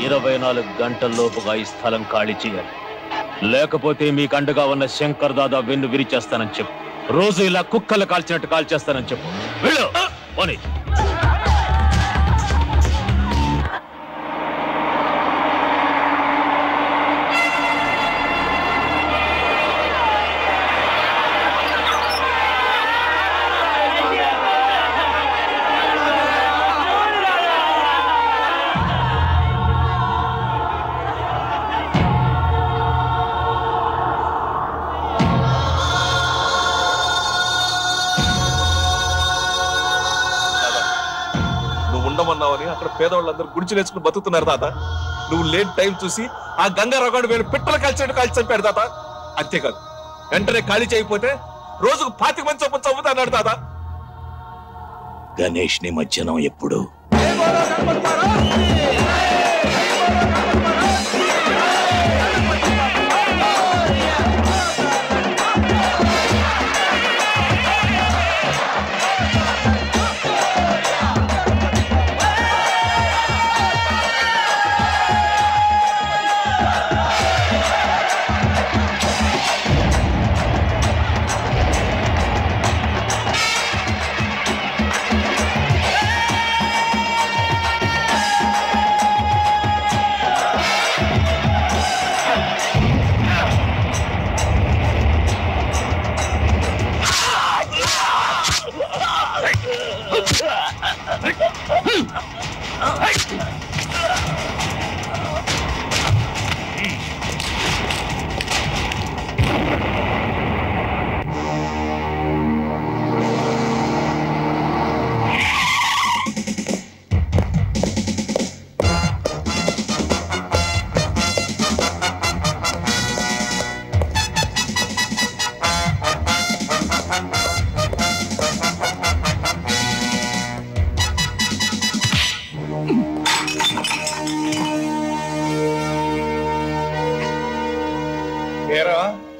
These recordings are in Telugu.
24 గంటల్లోపుగా ఈ స్థలం ఖాళీ చేయాలి. లేకపోతే మీకు అండగా ఉన్న శంకర్ దాదా వెన్ను విరిచేస్తానని చెప్పు. రోజు ఇలా కుక్కలు కాల్చినట్టు కాల్చేస్తానని చెప్పు. వెళ్ళు పోనీ. ఉండమన్నావని అక్కడ పేదవాళ్ళందరూ గుడిచిలేసుకుని బతుకుతున్నారు తాత. నువ్వు లేట్ టైం చూసి ఆ గంగారావుగాడు వేలు పిట్టలు కాల్చేట్టు కాల్చి చంపాడు తాత. అంతేకాదు వెంటనే ఖాళీ చేయకపోతే రోజుకు 25 మంది చొప్పున చంపుతాన్నాడు తాత. గణేష్ నిమజ్జనం ఎప్పుడు?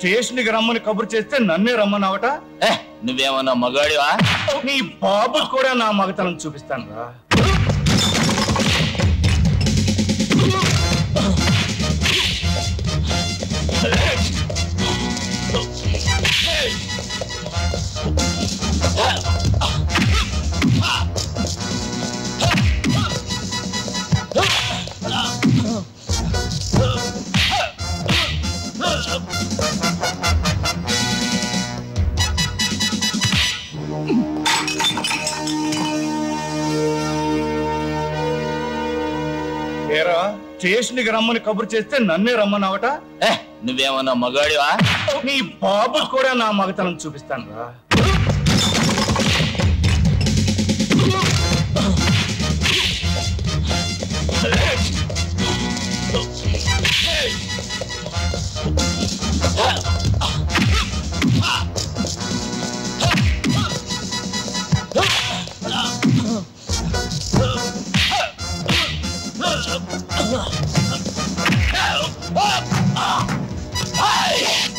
స్టేషన్కి రమ్మని కబురు చేస్తే నన్నే రమ్మన్నావట. నువ్వేమన్నా మగాడివా? నీ బాబు కూడా నా మగతనం చూపిస్తాను రా. స్టేషన్కి రమ్మని కబురు చేస్తే నన్నే రమ్మన్నావట. నువ్వేమన్నా మగాడివా? నీ బాబు కూడా నా మగతనం చూపిస్తాను రా.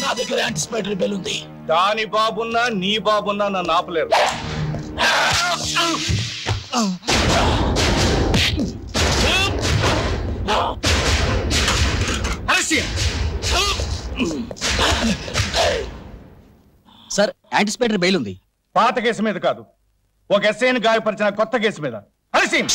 నా దగ్గర యాంటిసిపేటరీ బెల్ ఉంది. దాని బాబున్నా నీ బాబున్నా నన్ను ఆపలేరు. సార్ యాంటిసిపేటరీ బెయిల్ ఉంది. పాత కేసు మీద కాదు, ఒక ఎస్ఐని గాయపరిచిన కొత్త కేసు మీద. హరిసింగ్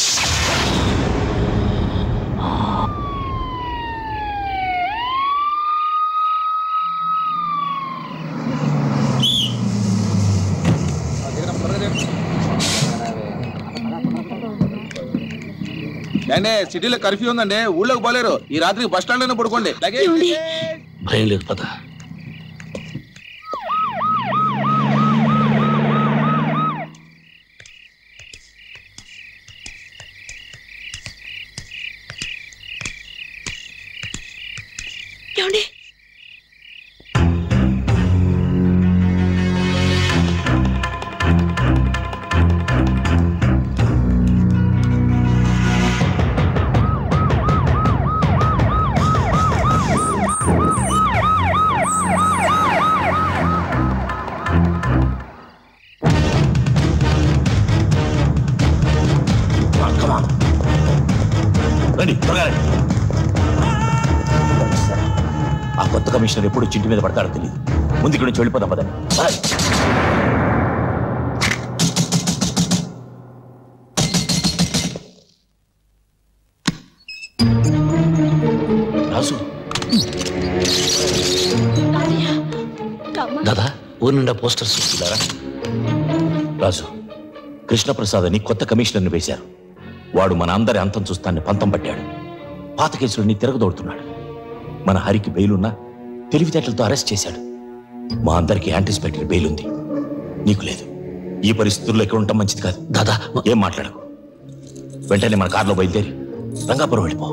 సిటీలో కర్ఫ్యూ ఉందండి, ఊళ్ళోకి పోలేరు. ఈ రాత్రికి బస్ స్టాండ్ లోనే పడుకోండి. భయం లేదు పద. కమిషనర్ ఎప్పుడు చింటి మీద పడతాడో తెలియదు. ముందు ఇక్కడ నుంచి వెళ్ళిపోదాం పదండి. రాసు దాదా ఊరి నిండా పోస్టర్స్ చూస్తున్నారా? రాజు, కృష్ణప్రసాద్ అని కొత్త కమిషనర్ని వేశారు. వాడు మన అందరి అంతం చూస్తాన్ని పంతం పట్టాడు. పాత కేసులన్నీ తిరగదోడుతున్నాడు. మన హరికి బెయిలున్నా తెలివితేటలతో అరెస్ట్ చేశాడు. మా అందరికి యాంటిసిపేటరీ బెయిల్ ఉంది, నీకు లేదు. ఈ పరిస్థితుల్లో ఎక్కడ ఉండటం మంచిది కాదు. దాదా ఏం మాట్లాడకు. వెంటనే మన కారులో బయలుదేరి రంగాపురం వెళ్ళిపో.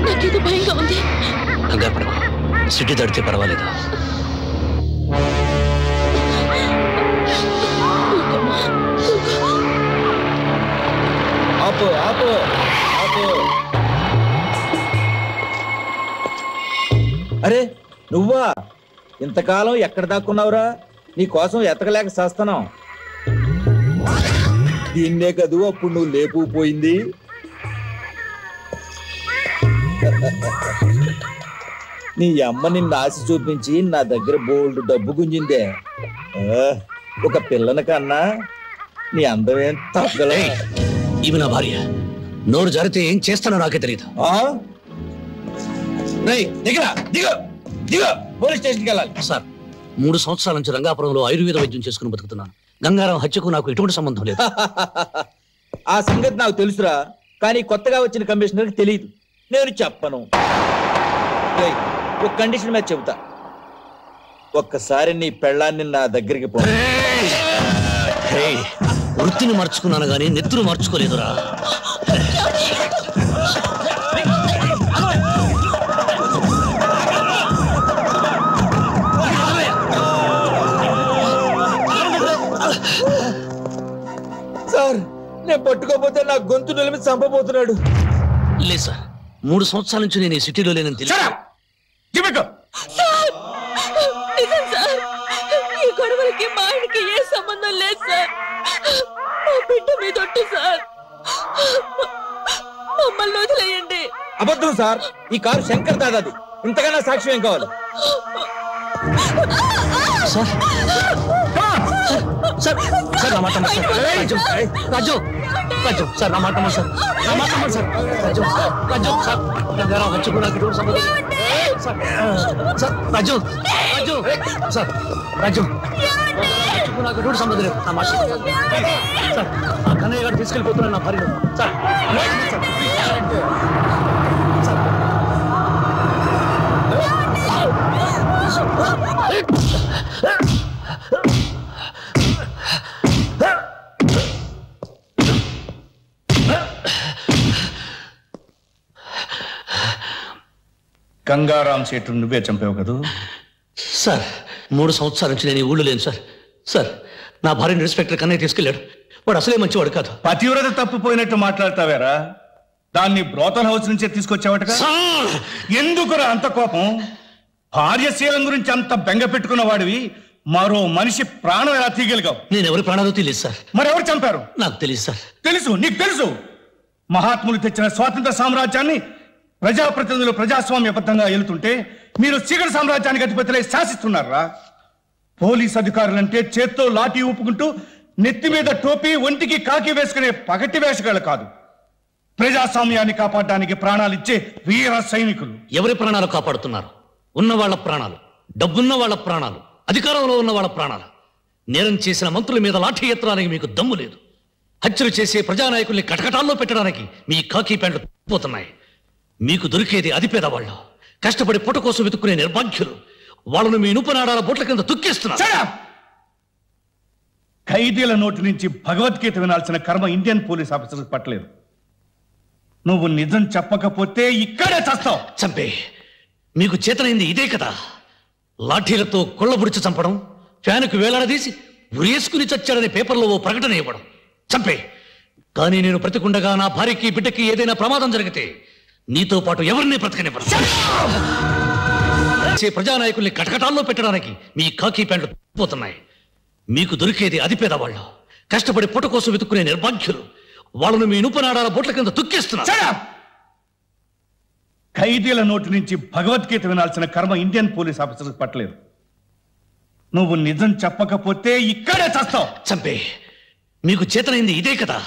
నాకేదో భయంగా ఉంది. కంగారు పడకు, సిటీ దాటితే పర్వాలేదు. ఆపు ఆపు ఆపు. అరే నువ్వా? ఇంతకాలం ఎక్కడ దాక్కున్నావురా? నీ కోసం ఎతకలేక చేస్తున్నాం. దీన్నే కదూ అప్పుడు నువ్వు లేపుపోయింది. నీ అమ్మ నిన్ను ఆశ చూపించి నా దగ్గర బోల్డ్ డబ్బు గుంజిందే. ఒక పిల్లని కన్నా నీ అందమేం తగ్గల. ఇవి నా భార్య. నోరు జారితే ఏం చేస్తానో నాకే తెలియదు. పోలీస్ స్టేషన్కి వెళ్ళాలి. సార్, 3 సంవత్సరాల నుంచి రంగాపురంలో ఆయుర్వేద వైద్యం చేసుకుని బతుకుతున్నాను. గంగారాం హత్యకు నాకు ఎటువంటి సంబంధం లేదు. ఆ సంగతి నాకు తెలుసురా, కానీ కొత్తగా వచ్చిన కమిషనర్కి తెలియదు. నేను చెప్పను. ఒక కండిషన్ మీద చెబుతా. ఒక్కసారి నీ పెళ్ళాన్ని నా దగ్గరికి పో. వృత్తిని మార్చుకున్నాను గానీ నెత్తురు మార్చుకోలేదురా. సార్, నేను పట్టుకోపోతే నా గొంతు నిలిమి చంపబోతున్నాడు. లేదు సార్, 3 సంవత్సరాల నుంచి నేను ఈ సిటీలో లేనని తెలియదు. ఈ గొడవలకి మా ఆయనకి ఏ సంబంధం లేదు సార్. మా బిడ్డ మీద ఒట్టు సార్. మమ్మల్ని వదిలేయండి. అబద్ధం సార్, ఈ కారు శంకర్ దాదాది. ఇంతకన్నా సాక్ష్యం ఏం కావాలి? సార్ సార్ సార్ నా మాట రాజు రాజు రాజు సార్ నా మాట సార్ నా మాట సార్ రాజు రాజు సార్ గంగారాం హత్యకు నాకు ఎటువంటి సంబంధం లేదు సార్. సార్ రాజు రాజు సార్ రాజు హత్యకు నాకు ఎటువంటి సంబంధం లేదు. నా మాట సార్, ఆ కన్నయ్య గారు తీసుకెళ్ళిపోతున్నాను నా భార్యను సార్. గంగారాం సేటు నువ్వే చంపావు కదూ? సార్, 3 సంవత్సరాల నుంచి నేను ఈ ఊళ్ళో లేను సార్. సార్, నా భార్యను ఇన్స్పెక్టర్ కన్నయ్య తీసుకెళ్ళాడు. వాడు అసలే మంచివాడు కాదు. పతివ్రత తప్పిపోయినట్టు మాట్లాడతావేరా? దాన్ని బ్రోతల్ హౌస్ నుంచే తీసుకొచ్చావట. ఎందుకురా అంత కోపం? భార్యశీలం గురించి అంత బెంగ పెట్టుకున్న వాడివి మరో మనిషి ప్రాణం ఎలా తీయగలిగావు? నేను ఎవరి ప్రాణాలు తెలియదు సార్. మరెవరు చంపారు? నాకు తెలియదు సార్. తెలుసు, నీకు తెలుసు. మహాత్ములు తెచ్చిన స్వాతంత్ర సామ్రాజ్యాన్ని ప్రజాప్రతినిధులు ప్రజాస్వామ్యబద్ధంగా ఏలుతుంటే మీరు చీకటి సామ్రాజ్యానికి అధిపతులై శాసిస్తున్నారా? పోలీస్ అధికారులంటే చేత్తో లాఠీ ఊపుకుంటూ నెత్తి మీద టోపీ ఒంటికి కాకి వేసుకునే పగటి వేషగాళ్ళు కాదు. ప్రజాస్వామ్యాన్ని కాపాడడానికి ప్రాణాలిచ్చే వీర సైనికులు. ఎవరి ప్రాణాలు కాపాడుతున్నారు? ఉన్న వాళ్ళ ప్రాణాలు, డబ్బున్న వాళ్ళ ప్రాణాలు, అధికారంలో ఉన్న వాళ్ళ ప్రాణాలు. నేరం చేసిన మంత్రుల మీద లాఠీ ఎత్తడానికి మీకు దమ్ము లేదు. హత్యలు చేసే ప్రజానాయకుల్ని కటకటాల్లో పెట్టడానికి మీ కాకి ప్యాంట్లు పోతున్నాయి. మీకు దొరికేది అతి పేదవాళ్ళు, కష్టపడి పొట్ట కోసం వెతుక్కునే నిర్భాగ్యులు. వాళ్ళను మీ ఇనుపనాడాల బొట్ల కింద తొక్కేస్తున్నారు. ఖైదీల నోటి నుంచి భగవద్గీత వినాల్సిన కర్మ ఇండియన్ పోలీస్ ఆఫీసర్స్ పట్టలేదు. నువ్వు నిజం చెప్పకపోతే ఇక్కడే చస్తావు. చంపే, మీకు చేతనైంది ఇదే కదా. లాఠీలతో కొళ్ళబుడిచి చంపడం, ఫ్యానుకు వేలాడదీసి ఉరేసుకుని చచ్చాడనే పేపర్లో ఓ ప్రకటన ఇవ్వడం. చంపే, కానీ నేను బ్రతికుండగా నా భార్యకి బిడ్డకి ఏదైనా ప్రమాదం జరిగితే నీతో పాటు ఎవరిని బ్రతకనివ్వను. ప్రజానాయకుల్ని కటకటాల్లో పెట్టడానికి మీ కాకి ప్యాంట్లు పోతున్నాయి. మీకు దొరికేది అతి పేదవాళ్ళు, కష్టపడి పుట్ట కోసం వెతుక్కునే నిర్భాగ్యులు. వాళ్ళను మీ ఇనుపనాడాల బొట్ల కింద తొక్కేస్తున్నారు. ఖైదీల నోటి నుంచి భగవద్గీత వినాల్సిన కర్మ ఇండియన్ పోలీస్ ఆఫీసర్స్ పట్టలేదు. నువ్వు నిజం చెప్పకపోతే ఇక్కడే చస్తావు. చంపే, మీకు చేతనైంది ఇదే కదా.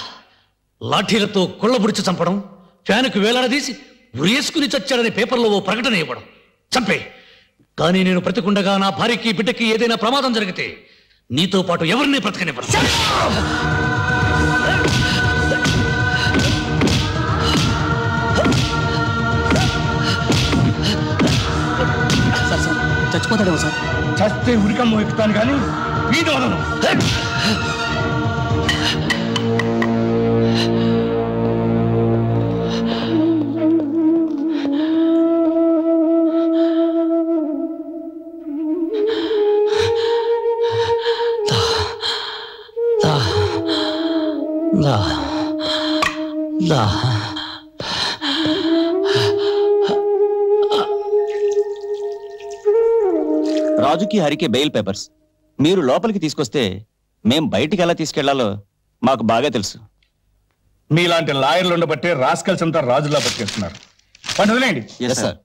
లాఠీలతో కొళ్ళబుడిచి చంపడం, ఫ్యాన్కు వేలాడదీసి ఉరేసుకుని చచ్చాడని పేపర్లో ఓ ప్రకటన ఇవ్వడం. చంపే, కానీ నేను బ్రతికుండగా నా భార్యకి బిడ్డకి ఏదైనా ప్రమాదం జరిగితే నీతో పాటు ఎవరిని బ్రతకనివ్వను. చచ్చిపోతాడేమో సార్. చస్తే ఉరికమ్మ ఎక్కుతాను కానీ వీధి వదలను. రాజుకి హరికి బెయిల్ పేపర్స్ మీరు లోపలికి తీసుకొస్తే మేం బయటికి ఎలా తీసుకెళ్లాలో మాకు బాగా తెలుసు. మీలాంటి లాయర్లు ఉండబట్టే రాస్కల్స్ అంతా రాజులా బతికేస్తున్నారు. పండి వదిలేయండి. సార్.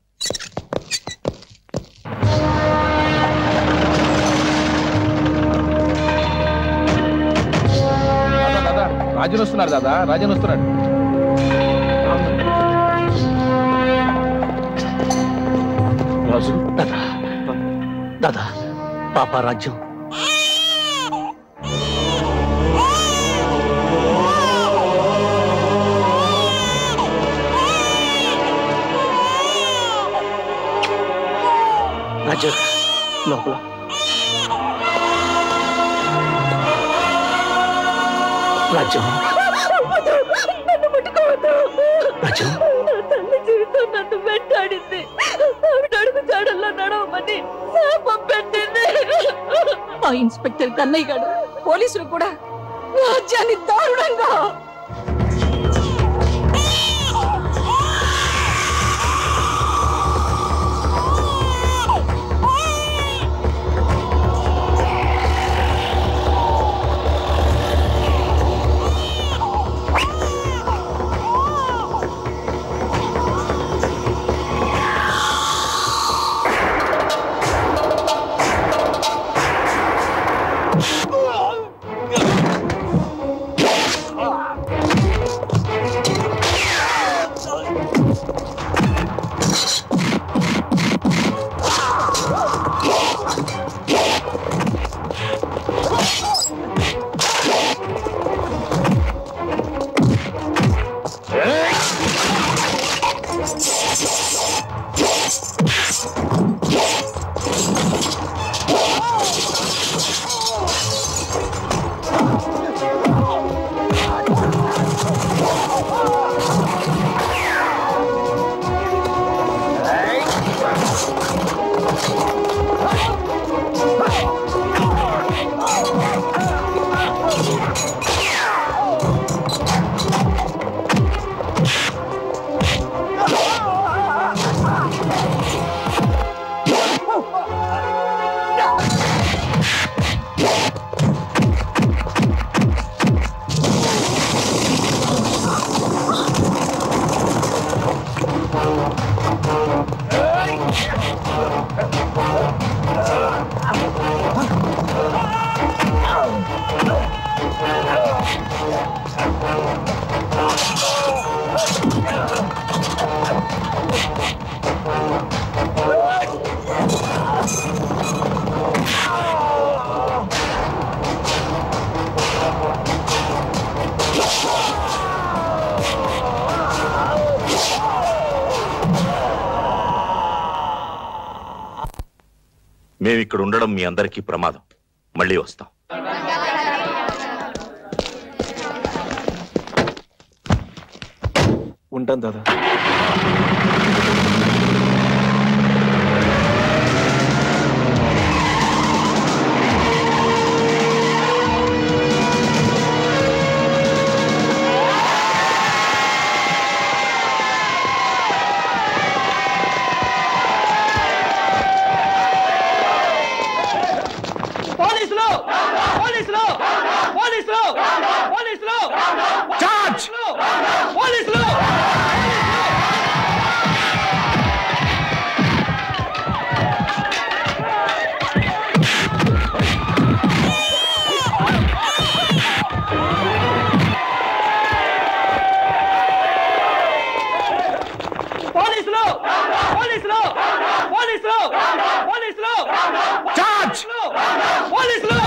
రాజన్ వస్తున్నారు దాదా, రాజన్ వస్తున్నాడు. రాజు, దాదా దాదా, పాప రాజ్యం. రాజు లోపల. రాజ్యం, నన్ను ముట్టుకోవద్దు. రాజ్యం, నా తల్లి జీవితం నన్ను వెంటాడింది. ఆవిడ అడుగు జాడల్లో నడవమని శాపం పెట్టింది. ఆ ఇన్స్పెక్టర్ కన్నయ్య గారు పోలీసులు కూడా రాజ్యాన్ని దారుణంగా. మేమిక్కడ ఉండడం మీ అందరికీ ప్రమాదం. మళ్ళీ వస్తాం. ఉంటాను దాదా. పోలీసులు! పోలీసులు! పోలీసులు! పోలీసులు పోలీసులు పోలీసులు పోలీసులు పోలీసులు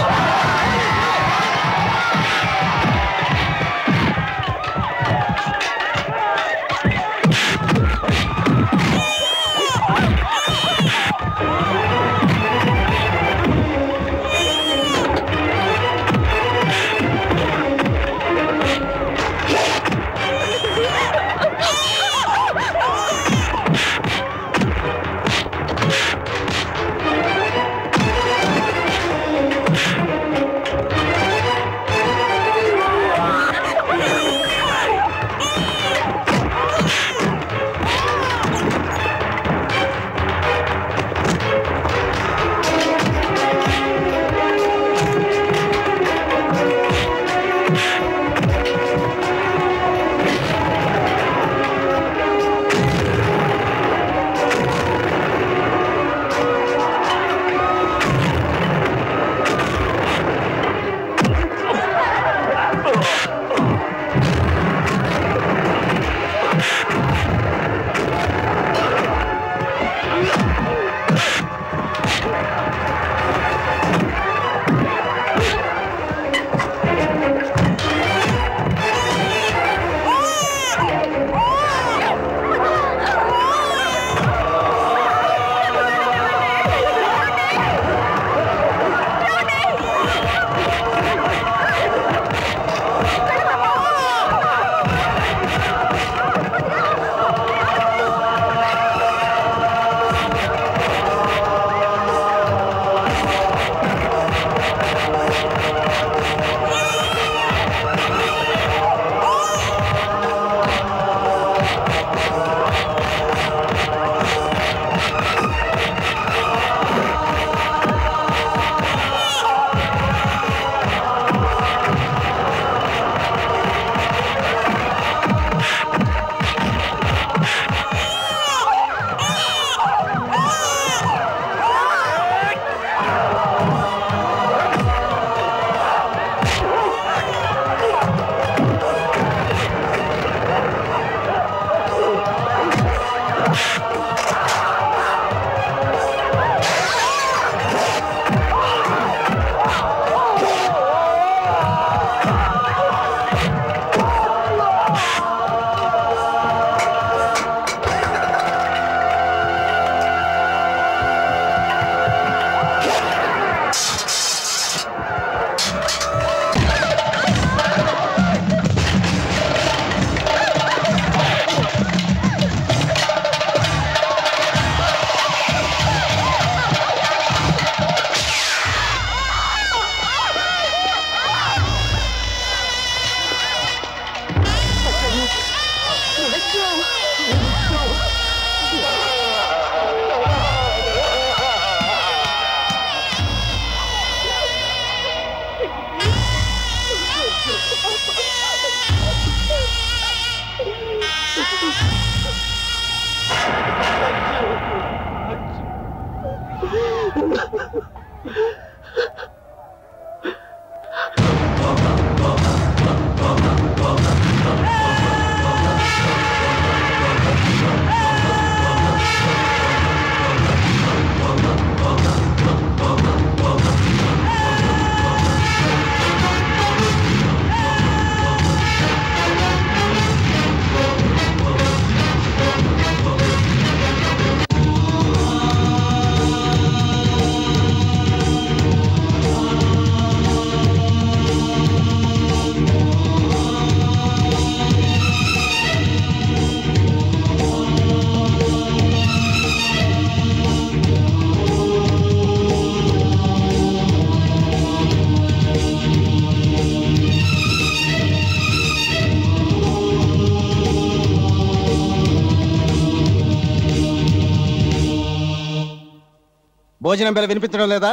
భోజనం బెల వినిపించడం లేదా?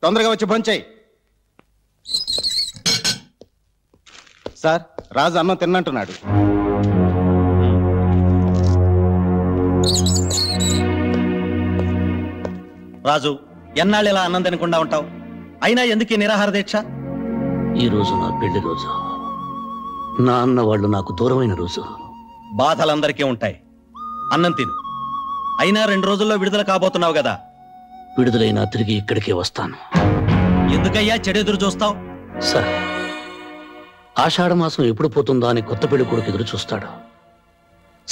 తొందరగా వచ్చి భోంచేయి. సార్, రాజు అన్నం తిన్నంటున్నాడు. రాజు, ఎన్నాళ్ళు ఇలా అన్నం తినకుండా ఉంటావు? అయినా ఎందుకు ఈ నిరాహార దీక్ష? ఈ రోజు నా పెళ్లి రోజు. నా అన్న వాళ్ళు నాకు దూరమైన రోజు. బాధలందరికీ ఉంటాయి, అన్నం తిను. అయినా 2 రోజుల్లో విడుదల కాబోతున్నావు కదా. విడుదలైనా తిరిగి ఇక్కడికే వస్తాను. ఎందుకయ్యా చెడెదురు చూస్తావు? సార్, ఆషాఢ మాసం ఎప్పుడు పోతుందా అని కొత్త పెళ్లి కొడుకు ఎదురు చూస్తాడు.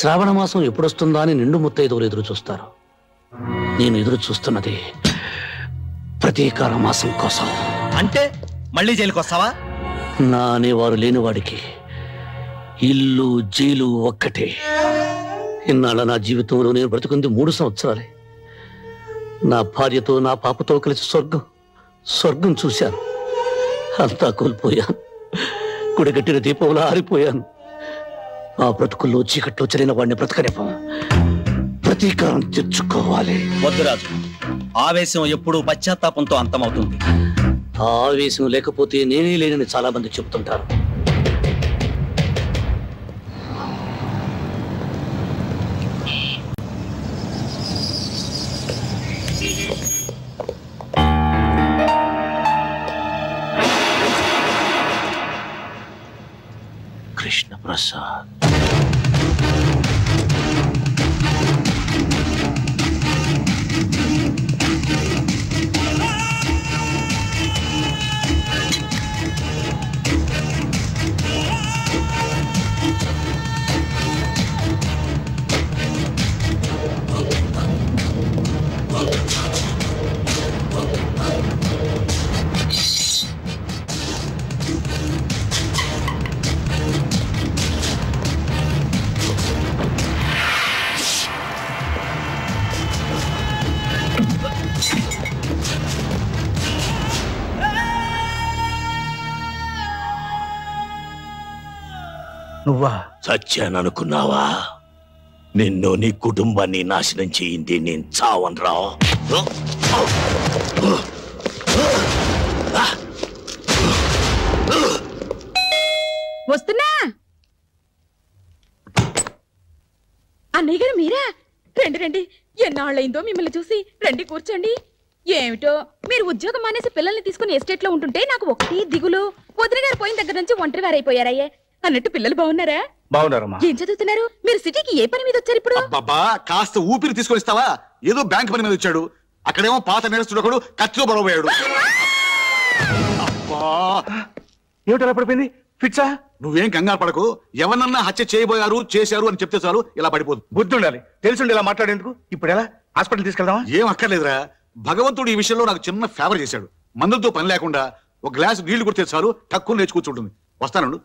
శ్రావణ మాసం ఎప్పుడొస్తుందా అని నిండు ముత్తైదువులు ఎదురు చూస్తారు. నేను ఎదురు చూస్తున్నది ప్రతీకార మాసం కోసం. అంటే మళ్ళీ జైలుకి వస్తావా? నా అనేవారు లేనివాడికి ఇల్లు జైలు ఒక్కటే. ఇన్నాళ్ళ నా జీవితంలో నేను బ్రతుకుంది 3 సంవత్సరాలే. నా భార్యతో నా పాపతో కలిసి స్వర్గం చూశాను. అంతా కోల్పోయాను. కుడిగట్టిన దీపంలో ఆరిపోయాను. ఆ బ్రతుకుల్లో చీకట్లో చెరిన వాడిని బ్రతకనివ్వం. ప్రతీకారం తెచ్చుకోవాలి. వద్దురాజు, ఆవేశం ఎప్పుడూ పశ్చాత్తాపంతో అంతమవుతుంది. ఆ ఆవేశం లేకపోతే నేనే లేనని చాలా మంది చెబుతుంటారు. కృష్ణ ప్రసాద్, నువ్వా? చచ్చాననుకున్నావా? నిన్ను నీ కుటుంబాన్ని నాశనం చేయింది నేను చావనరా. వస్తున్నా. అన్నయ్య గారు మీరా? రండి రండి, ఎన్నాళ్ళైందో మిమ్మల్ని చూసి. రండి కూర్చోండి. ఏమిటో మీరు ఉద్యోగం మానేసి పిల్లల్ని తీసుకుని ఎస్టేట్ లో ఉంటుంటే నాకు ఒకటి దిగులు. వదిన గారు పోయిన దగ్గర నుంచి ఒంటరి వారైపోయారయ్యే. అన్నట్టు పిల్లలు బాగున్నారా? బాగున్నారమ్మా. ఏం చదువుతున్నారు? మీరు సిటీకి ఏ పని మీద వచ్చారు ఇప్పుడు? బాబా, కాస్త ఊపిరి తీసుకొని ఇస్తావా? ఏదో బ్యాంక్ పని మీద వచ్చాడు. అక్కడేమో పాత నేరస్తుడు ఒకడు కత్తిలో బలపోయాడు. ఏమిటలా పడిపోయింది? ఫిట్సా? నువ్వేం కంగారు పడకు. ఎవరన్నా హత్య చేయబోయారు చేశారు అని చెప్తే చాలు ఇలా పడిపోతుంది. బుద్ధి ఉండాలి. తెలుసుండి ఇలా మాట్లాడేందుకు. ఇప్పుడు ఎలా? హాస్పిటల్ తీసుకెళ్దామా? ఏం అక్కర్లేదురా. భగవంతుడు ఈ విషయంలో నాకు చిన్న ఫేవర్ చేశాడు. మందులతో పని లేకుండా ఒక గ్లాసు నీళ్లు కొడితే చాలు తక్కువ లేచి కూర్చుంటుంది. వస్తాను.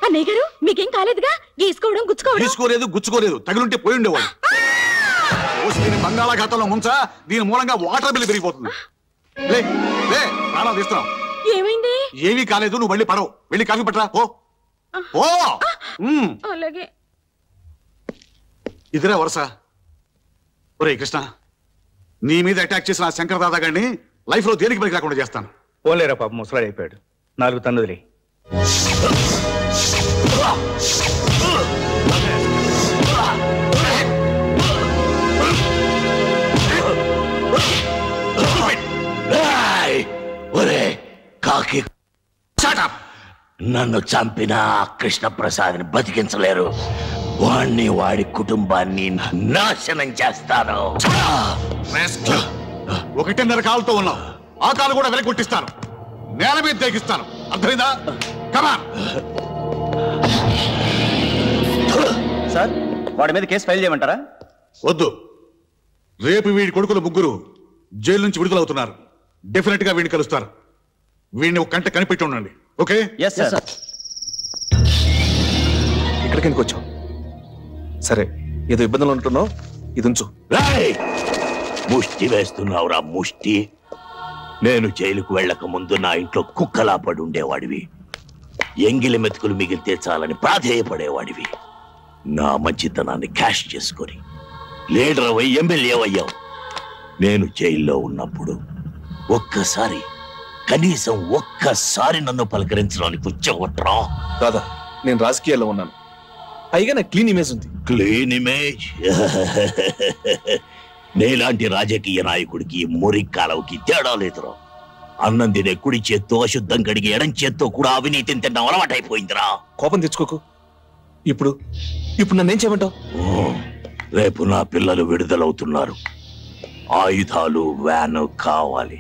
అన్నయ్య గారు మీకేం కాలేదుగా? గీసుకోవడం గుచ్చుకోలేదు. తగిలుంటే పోయి ఉండేవాడు. దీని బంగాళాఖాతంలో ముంచా. దీని మూలంగా వాటర్ బిల్ పెరిగిపోతుంది. ప్రాణాలు తీస్తున్నాం. ఏమైంది? ఏమీ కాలేదు. నువ్వు మళ్ళీ పడవు. వెళ్ళి కాఫీ పట్టరా. ఓ అలాగే. ఇదిరా వరుస. ఒరే కృష్ణ, నీ మీద అటాక్ చేసిన శంకర్ దాదా గారిని లైఫ్ లో దేనికి పనికి రాకుండా చేస్తాను. పోలేరా పాప, ముసలాడు అయిపోయాడు. 4 తన్నుదిలే. కాకి నన్ను చంపిన కృష్ణప్రసాద్ని బతికించలేరు. వాణ్ణి వాడి కుటుంబాన్ని నాశనం చేస్తాను. 1.5 కాలుతో ఉన్నావు. ఆ కాలు కూడా వెనక్కి కొట్టిస్తాను. నేల మీద తెగిస్తాను. అర్థమైందా? కమాన్. సార్, వాడి మీద కేసు ఫైల్ చేయమంటారా? వద్దు. రేపు వీడి కొడుకులు 3 జైలు నుంచి విడుదలవుతున్నారు. డెఫినెట్ గా వీడిని కలుస్తారు. వీడిని ఒక కంట కనిపెట్టి ఉండండి. ఓకే? yes sir. ఇక్కడికి ఎందుకు వచ్చావు? సరే, ఏదో ఇబ్బందులు ఉంటున్నావు. ఇది ఉంచు. ముష్టి వేస్తున్నావురా ముష్టి. నేను జైలుకు వెళ్ళక ముందు నా ఇంట్లో కుక్కలా పడి ఉండేవాడివి. ఎంగిలి మెతుకులు మిగిలితే చాలని ప్రాధేయపడేవాడివి. నా మంచితనాన్ని క్యాష్ చేసుకొని లీడర్ అయ్యి ఎమ్మెల్యే అయ్యావు. నేను జైల్లో ఉన్నప్పుడు కనీసం ఒక్కసారి నన్ను పలకరించడానికి వచ్చావట్రా? దాదా, నేను రాజకీయాల్లో ఉన్నాను. పైగా నా క్లీన్ ఇమేజ్ ఉంది. Clean image? నీలాంటి రాజకీయ నాయకుడికి మురి కాలవుకి తేడా లేదురా. అన్నం తినే కుడి చేత్తో అశుద్ధం కడిగి ఎడం చేత్తో కూడా అవినీతిని తిన్న అలవాటైపోయిందిరా. కోపం తెచ్చుకోకు. ఇప్పుడు నన్నేం చేయమంటావు? రేపు నా పిల్లలు విడుదలవుతున్నారు. ఆయుధాలు, వ్యాన్ కావాలి.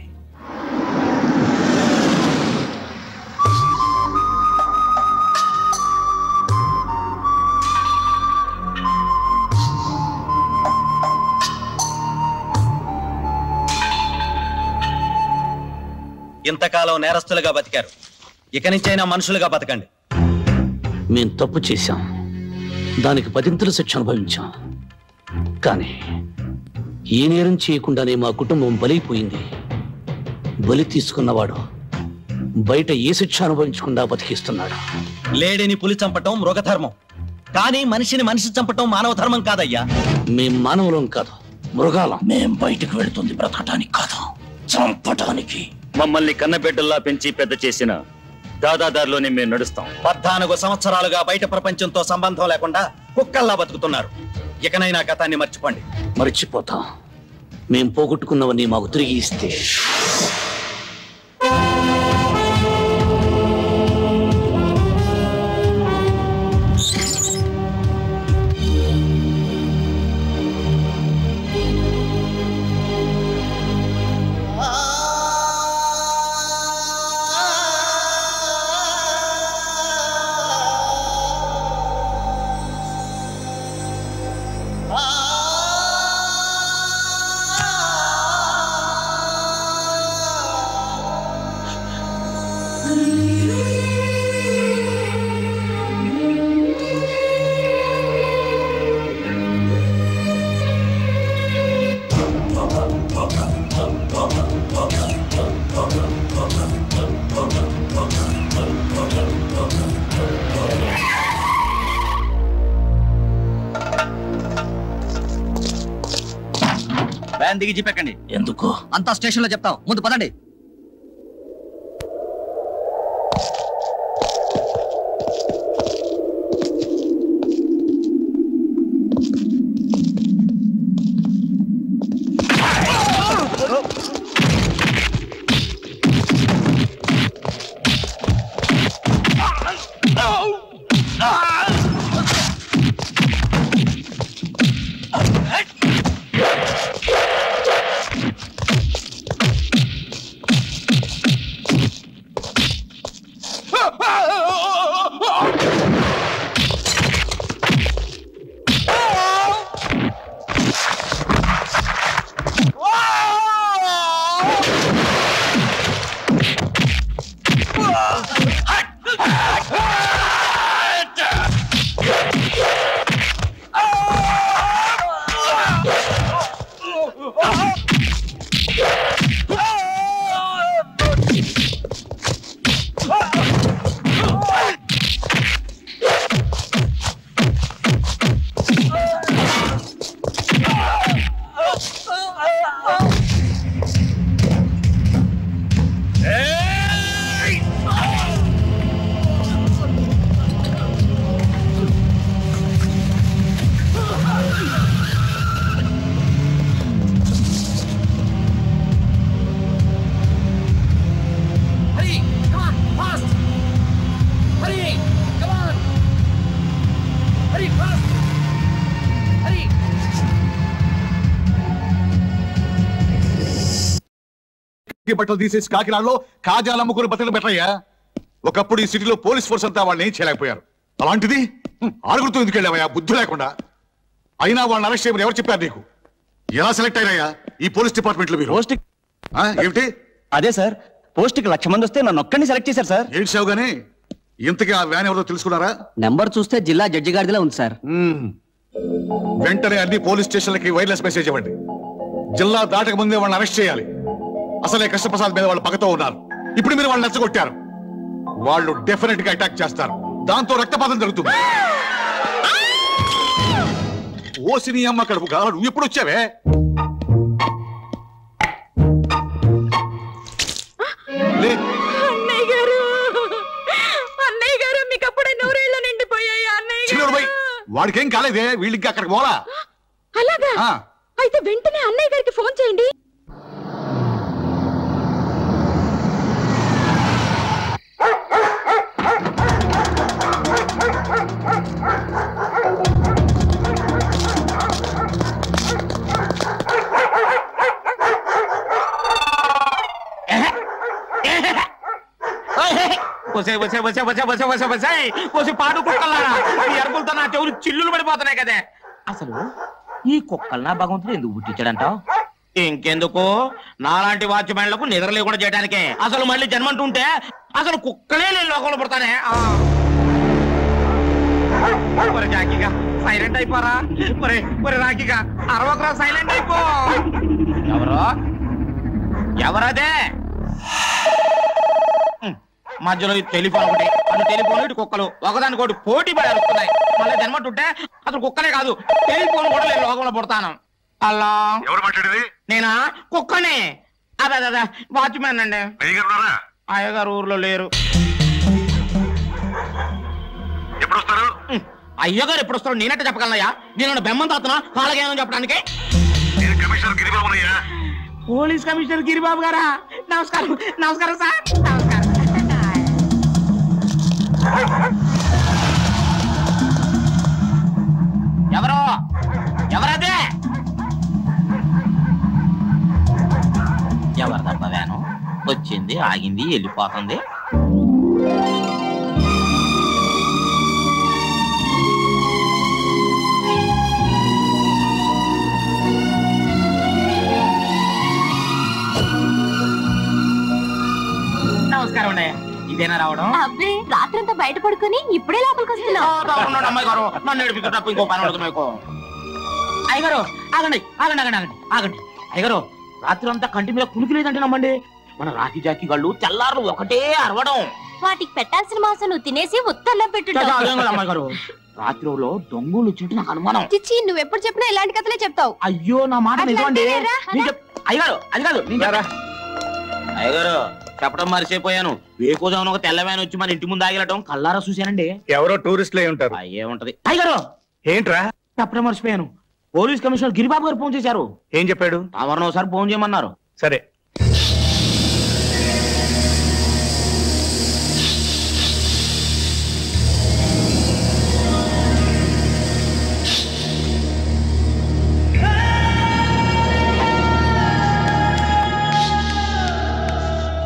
ఇంతకాలం నేరస్తులుగా బతికారు, ఇక నుంచైనా మనుషులుగా బతకండి. మేం తప్పు చేశాం, దానికి 10 శిక్ష అనుభవించాం. కానీ ఏ నేరం చేయకుండానే మా కుటుంబం బలైపోయింది. బలి తీసుకున్నవాడు బయట ఏ శిక్ష అనుభవించకుండా బతికిస్తున్నాడు. లేడిని పులి చంపటం మృగధర్మం, కానీ మనిషిని మనిషి చంపటం మానవ ధర్మం కాదయ్యా. మేం మానవులం కాదు, మృగాలం. మేం బయటకు వెళుతుంది బ్రతకటానికి కాదు, చంపటానికి. మమ్మల్ని కన్నబిడ్డల్లా పెంచి పెద్ద చేసిన దాదాదారిలోనే మేము నడుస్తాం. 14 సంవత్సరాలుగా బయట ప్రపంచంతో సంబంధం లేకుండా కుక్కల్లా బతుకుతున్నారు. ఇకనైనా గతాన్ని మర్చిపోండి. మర్చిపోతాం. మేం పోగొట్టుకున్నవన్నీ మాకు తిరిగి ఇస్తే. వ్యాన్ దిగి జీపెక్కండి. ఎందుకు? అంతా స్టేషన్ లో చెప్తాం, ముందు పదండి. బట్టలు తీసేసి కాకినాడలో కాజాల ముగ్గురు బట్టలు పెట్టయ్యా. ఒకప్పుడు ఈ సిటీలో పోలీస్ ఫోర్స్ అంతా వాళ్ళని ఏం చేయలేకపోయారు. అలాంటిది ఆరుగురితో ఎందుకు వెళ్ళావయ్యా బుద్ధి లేకుండా? అయినా వాళ్ళని అరెస్ట్ చేయమని ఎవరు చెప్పారు నీకు? ఎలా సెలెక్ట్ అయినాయా ఈ పోలీస్ డిపార్ట్మెంట్ లో మీరు? ఏమిటి? అదే సార్, పోస్ట్ కి 1,00,000 మంది వస్తే నన్ను ఒక్కడిని సెలెక్ట్ చేశారు సార్. ఏంటి సావు గానీ ఇంతకీ ఆ వ్యాన్ ఎవరో తెలుసుకున్నారా? నెంబర్ చూస్తే జిల్లా జడ్జి గారిదిలా ఉంది సార్. వెంటనే అన్ని పోలీస్ స్టేషన్లకి వైర్లెస్ మెసేజ్ ఇవ్వండి. జిల్లా దాటక ముందే వాళ్ళని అరెస్ట్ చేయాలి. అసలే కృష్ణప్రసాద్ మీద వాళ్ళు పగతో ఉన్నారు. ఇప్పుడు మీరు వాళ్ళు నచ్చగొట్టారు, వాళ్ళు డెఫినెట్ గా అటాక్ చేస్తారు. దాంతో రక్తపాతం జరుగుతుంది. ఓసిని అమ్మ కడుపు కాదు, నువ్వు ఎప్పుడు వచ్చావే? వాడికేం కాలేదే, వీళ్ళకి అక్కడికి పోలా. అలాగా? అయితే వెంటనే అన్నయ్య గారికి ఫోన్ చేయండి. పాడు కుక్కలారా ఈ అరుపులతో నా చెవులు చిల్లులు పడిపోతున్నాయి కదే. అసలు ఈ కుక్కల్నా భగవంతుడు ఎందుకు పుట్టించాడంటావు? ఇంకెందుకు, నాలాంటి వాచ్మెన్లకు నిద్ర లేకుండా చేయడానికే. అసలు మళ్ళీ జన్మంటుంటే అసలు కుక్కలే నేను లోకంలో పడతానే. రాఖీగా సైలెంట్ అయిపోరా. రాఖీగా అరవకరా, సైలెంట్ అయిపో. ఎవరదే? మధ్యలో టెలిఫోన్ ఒకటి, అది టెలిఫోన్ ఇటు కుక్కలు ఒకదానికోటి పోటీ పడి అరుస్తున్నాయి. మళ్ళీ జన్మంటుంటే అసలు కుక్కలే కాదు, టెలిఫోన్ కూడా నేను లోకంలో పుడతాను. అలా ఎవరు మాట్లాడేది? నేనా? కుక్కనే. అదే వాచ్మెన్ అండి. అయ్యగారు ఊర్లో లేరు. ఎప్పుడు వస్తారు? అయ్యగారు ఎప్పుడు వస్తాడు నేనంటే చెప్పగలనయ్యా? నేను బెమ్మం తాతనా కాలగేమని చెప్పడానికి? పోలీస్ కమిషనర్ గిరిబాబు గారా? నమస్కారం. నమస్కారం సార్. నమస్కారం. ఎవరో? ఎవరదే? ఎవరిదబ్బా వ్యాను? వచ్చింది, ఆగింది, వెళ్ళిపోతుంది. నమస్కారం అండి. ఇదేనా రావడం? అబ్బే, రాత్రంతా బయట పడుకొని ఇప్పుడే లోపలికి వస్తున్నావు. అమ్మాయి గారు నన్ను ఏడిపిస్తే తప్ప ఇంకో పని ఉండదు మీకు. అయ్యగారు ఆగండి ఆగండి ఆగండి ఆగండి ఆగండి. అయ్యగారు రాత్రి అంతా కంటి మీద కునికి లేదంటే నమ్మండి. మన రాఖీ జాకీ గళ్ళు తెల్లారులు ఒకటే అరవడం. వాటికి పెట్టాల్సిన మాంసం నువ్వు తినేసి ఉత్తర్లో పెట్టు. అమ్మాయి గారు రాత్రిలో దొంగలు వచ్చినట్టు నాకు అనుమానం. చిచ్చి, నువ్వు ఎప్పుడు చెప్పినా ఇలాంటి కథలే చెప్తావు. అయ్యో నా మాట నిజమండి. అయ్యగారు అది కాదు. అయ్యగారు చెప్పడం మర్చిపోయాను. వేకోజామున ఒక తెల్ల వ్యాన్ వచ్చి మన ఇంటి ముందు ఆగిలటం కల్లారా చూశానండి. ఎవరో టూరిస్టులే ఉంటారు. అయ్యే ఉంటది. అయ్యగారు ఏంట్రా? చెప్పడం మర్చిపోయాను. పోలీస్ కమిషనర్ గిరిబాబు గారు ఫోన్ చేశారు. ఏం చెప్పాడు? తమరిని ఒకసారి ఫోన్ చేయమన్నారు. సరే.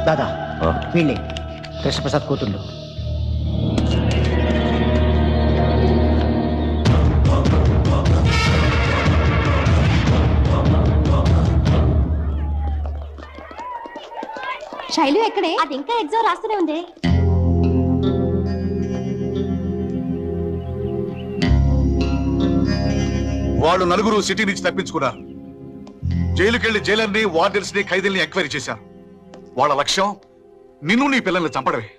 దాదా వీళ్ళే కృష్ణప్రసాద్ కూతుళ్ళు. శైలు ఎక్కడే? అది ఇంకా ఎగ్జామ్ రాస్తూనే ఉంది. వాళ్ళు నలుగురు సిటీ నుంచి తప్పించుకున్నారు. జైలుకెళ్లి జైలర్ని, వార్డెన్స్ ని, ఖైదీల్ని ఎంక్వైరీ చేశారు. వాళ్ళ లక్ష్యం నిన్ను, నీ పిల్లల్ని చంపడమే.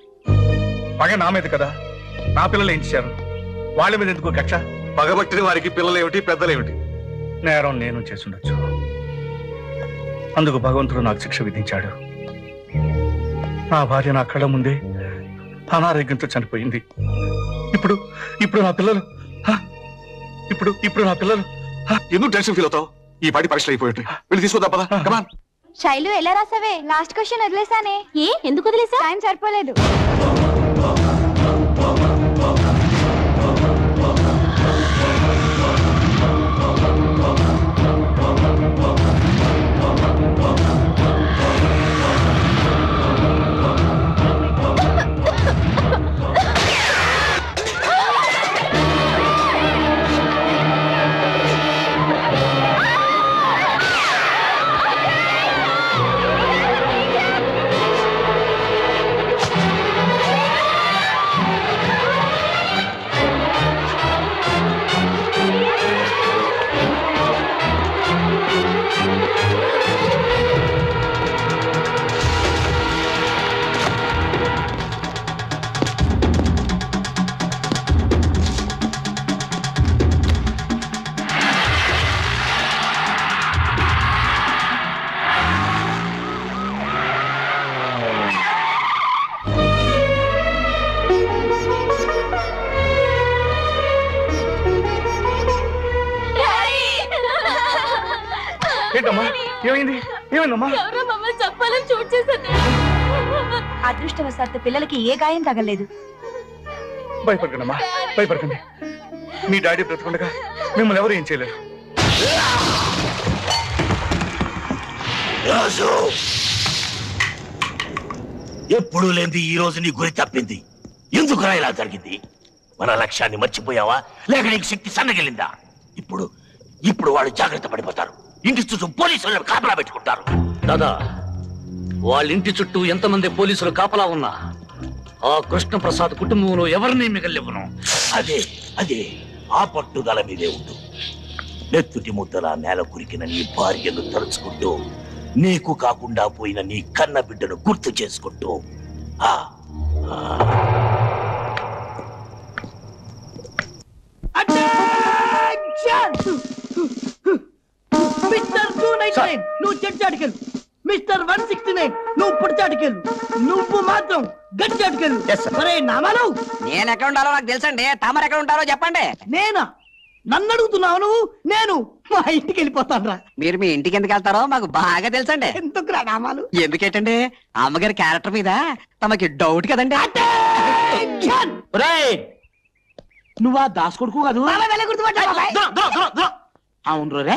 పగ నా మీద కదా, నా పిల్లలు ఏం చేశారు? వాళ్ళ మీద ఎందుకు కక్ష? పగబట్టిన వారికి పిల్లలేమిటి, పెద్దలేమిటి? నేరం నేను చేసుండొచ్చు. అందుకు భగవంతుడు నాకు శిక్ష విధించాడు. నా భార్య నా కళ్ళ ముందే అనారోగ్యంతో చనిపోయింది. ఇప్పుడు ఇప్పుడు నా పిల్లలు ఇప్పుడు నా పిల్లలు ఎందుకు టెన్షన్ ఫీల్ అవుతావు? ఈ పాటి పరీక్షలు అయిపోయాయి. వెళ్ళి తీసుకుందా పద. కమాన్. శైలు ఎలా రాసావే? Last question వదిలేసానే. ఏ ఎందుకు వదిలేసా? టైం సరిపోలేదు. అదృష్టవశాత్తు పిల్లలకి ఏ గాయం తగలేదు. భయపడకండమ్మా, భయపడకండి. మీ డాడీ బ్రతకుండగా మిమ్మల్ని ఎవరు ఏం చేయలేరు. రాజు, ఎప్పుడు లేని ఈ రోజు నీ గురి తప్పింది. ఎందుకురా ఇలా జరిగింది? మన లక్ష్యాన్ని మర్చిపోయావా, లేక నీకు శక్తి సన్నగిలిందా? ఇప్పుడు ఇప్పుడు వాళ్ళు జాగ్రత్త పడిపోతారు. ఇంటి చుట్టూ పోలీసులు కాపలా పెట్టుకుంటారు. దాదా, వాళ్ళ ఇంటి చుట్టూ ఎంతమంది పోలీసులు కాపలా ఉన్నా ఆ కృష్ణప్రసాద్ కుటుంబంలో ఎవరిని మిగలివ్వను. అదే అదే ఆ పట్టుదల మీదే ఉండు. నెత్తుటి ముద్దలా నేల కురికిన నీ భార్యను తలుచుకుంటూ, నీకు కాకుండా పోయిన నీ కన్న బిడ్డను గుర్తు చేసుకుంటూ మిస్టర్ 299 నువ్వు చెడ్చాటికెళ్ళు. మిస్టర్ 169 నువ్వు పుడిచాటికెళ్ళు. నువ్వు మాత్రం గడ్చాటికెళ్ళు. ఒరే నామాలు, నేను ఎక్కడ ఉండాలో నాకు తెలుసండి. తమరు ఎక్కడ ఉంటారో చెప్పండి. నేనా? నన్ను అడుగుతున్నావు నువ్వు? నేను మా ఇంటికి వెళ్ళిపోతాను రా. మీరు మీ ఇంటికి ఎందుకు వెళ్తారో మాకు బాగా తెలుసండి. ఎందుకు రా నామాలు? ఎందుకేటండి, అమ్మగారి క్యారెక్టర్ మీద తమకి డౌట్ కదండి. నువ్వు ఆ దాస్ కొడుకు కాదు? అవును రే,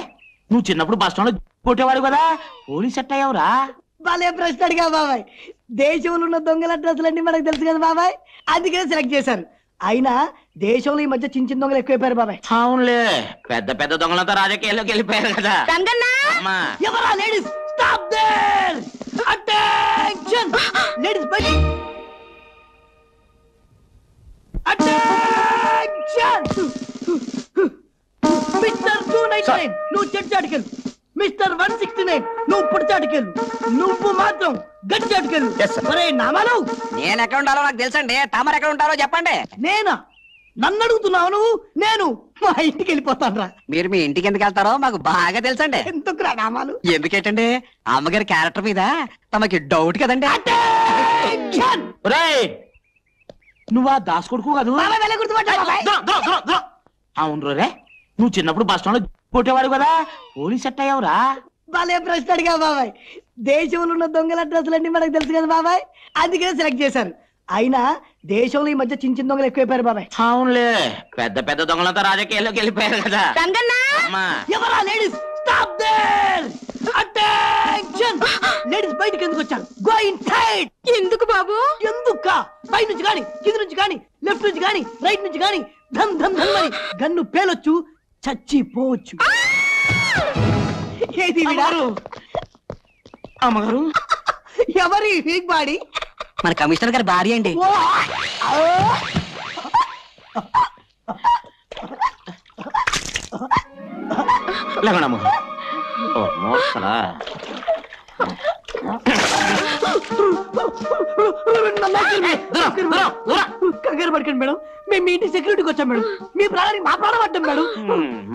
నువ్వు చిన్నప్పుడు బస్ స్టాండ్ లో కొట్టేవాడు కదా, పోలీస్ సెట్ అయ్యావురా. భలే ప్రశ్న అడిగా బాబాయ్. దేశంలో ఉన్న దొంగల అడ్రస్లన్నీ మనకు తెలుసు కదా బాబాయ్, అందుకనే సెలెక్ట్ చేశారు. అయినా దేశంలో ఈ మధ్య చిన్న చిన్న దొంగలు ఎక్కువైపోయారు బాబాయ్. అవునులే, పెద్ద పెద్ద దొంగలంతా రాజకీయాల్లోకి వెళ్ళిపోయారు కదా. ఎవరా ladies? Stop there! Attention! Ladies బయట! అటెన్షన్! మిస్టర్ 299 నువ్వు చెడ్చాటికెళ్ళు. మిస్టర్ 169 నువ్వు పుడిచాటికెళ్ళు. నువ్వు మాత్రం గడ్చాటికెళ్ళు. ఒరే నామాలు, నేను ఎక్కడ ఉండాలో నాకు తెలుసండి. తమరు ఎక్కడ ఉంటారో చెప్పండి. నేనా? నన్ను అడుగుతున్నావు నువ్వు? నేను మా ఇంటికి వెళ్ళిపోతాను రా. మీరు మీ ఇంటికి ఎందుకు వెళ్తారో మాకు బాగా తెలుసండి. ఎందుకు రా నామాలు? ఎందుకేటండి, అమ్మగారి క్యారెక్టర్ మీద తమకి డౌట్ కదండి. నువ్వు ఆ దాస్ కొడుకు కాదు? అవును రే, నువ్వు చిన్నప్పుడు బస్ స్టాండ్ లో కొట్టేవాడు కదా, పోలీస్ సెట్ అయ్యావురా. భలే ప్రశ్న అడిగా బాబాయ్. దేశంలో ఉన్న దొంగల అడ్రస్లన్నీ మనకు తెలుసు కదా బాబాయ్, అందుకనే సెలెక్ట్ చేశారు. అయినా దేశంలో ఈ మధ్య చిన్న చిన్న దొంగలు ఎక్కువైపోయారు బాబాయ్. అవునులే, పెద్ద పెద్ద దొంగలంతా రాజకీయాల్లోకి వెళ్ళిపోయారు కదా. ఎవరా ladies? Stop there! Attention! Ladies బయటికి ఎందుకు వచ్చారు? Go inside! ఎందుకు బాబు? ఎందుక? పై నుంచి గాని, కింద నుంచి గాని, లెఫ్ట్ నుంచి గాని, రైట్ నుంచి గాని ధమ్ ధమ్ ధమ్ అని గన్ను పేలొచ్చు, చచ్చిపోవచ్చు. ఏది విడారు? అమ్మగారు, ఎవరి వీక్ బాడీ? మన కమిషనర్ గారి భార్య అండి. లేకడమ్మ కంగారు పడకండి మేడం, మేము మీ ఇంటి సెక్యూరిటీకి వచ్చాం మేడం. మీ ప్రాణానికి మా ప్రాణం పడ్డాం మేడం.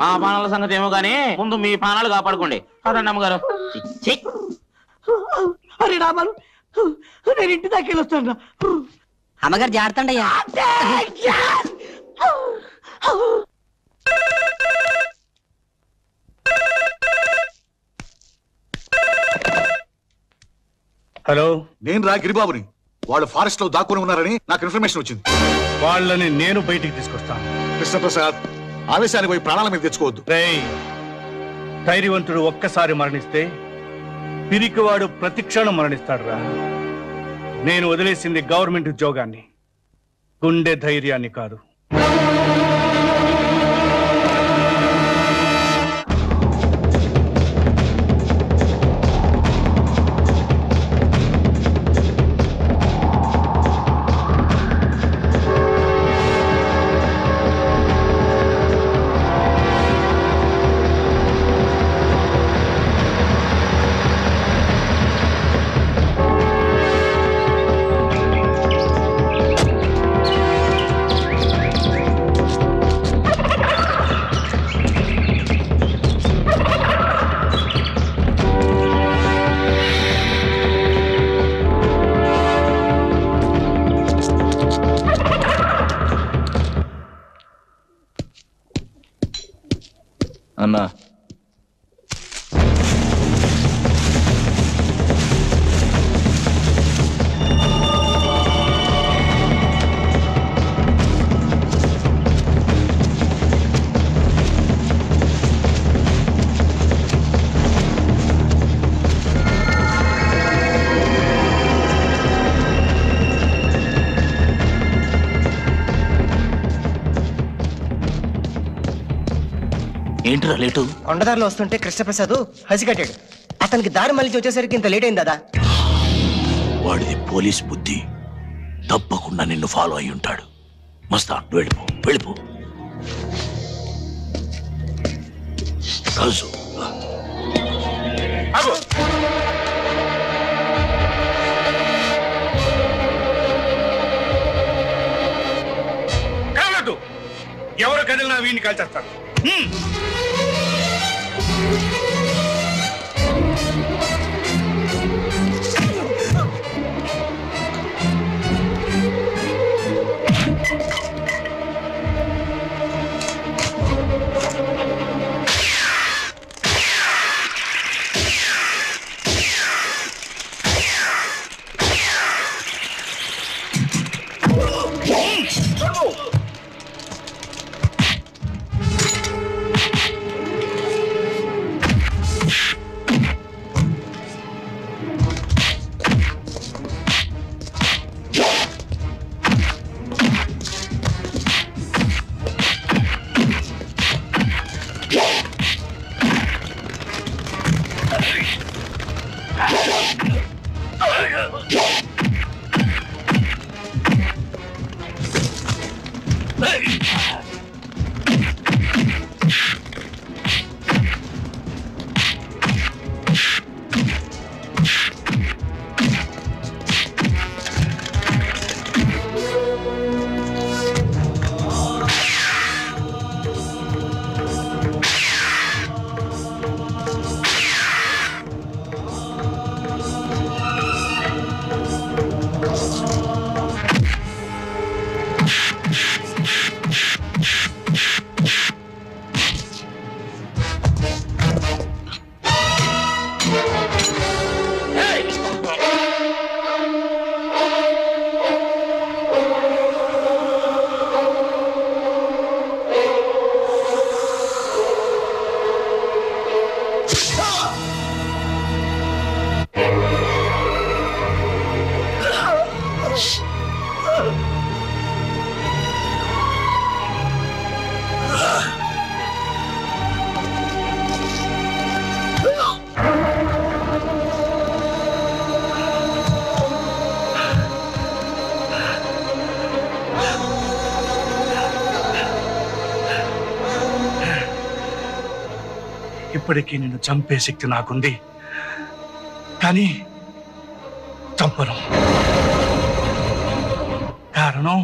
మా ప్రాణాల సంగతి ఏమో గానీ ముందు మీ ప్రాణాలు కాపాడుకోండి. అదండి అమ్మగారు. అరే రామాలు, నేను ఇంటి దాకా వెళ్ళొస్తాను. అమ్మగారు జాగ్రత్త అయ్యా. హలో, నేను రా గిరిబాబుని. వాళ్ళు ఫారెస్ట్ లో దాక్కుని ఉన్నారని నాకు ఇన్ఫర్మేషన్ వచ్చింది. వాళ్ళని నేను బయటికి తీసుకొస్తాను. కృష్ణప్రసాద్, ఆవేశానికి పోయి ప్రాణాల మీద తెచ్చుకోవద్దు. ధైర్యవంతుడు ఒక్కసారి మరణిస్తే పిరికివాడు ప్రతిక్షణం మరణిస్తాడు రా. నేను వదిలేసింది గవర్నమెంట్ ఉద్యోగాన్ని, గుండె ధైర్యాన్ని కాదు. అన్నా, ఏంట్రా లేటు? కొండదారిలో వస్తుంటే కృష్ణప్రసాద్ హసి కట్టాడు. అతనికి దారి మళ్ళీ వచ్చేసరికి ఇంత లేట్ అయింది దాదా. వాడిది పోలీస్ బుద్ధి. తప్పకుండా నిన్ను ఫాలో అయి ఉంటాడు. మస్తాన్ వెళ్ళిపో వెళ్ళిపో. రాజు కాదు, ఎవరు కదిలినా వీడిని కాల్చేస్తారు. ఇప్పటికీ నిన్ను చంపే శక్తి నాకుంది, కానీ చంపను. కారణం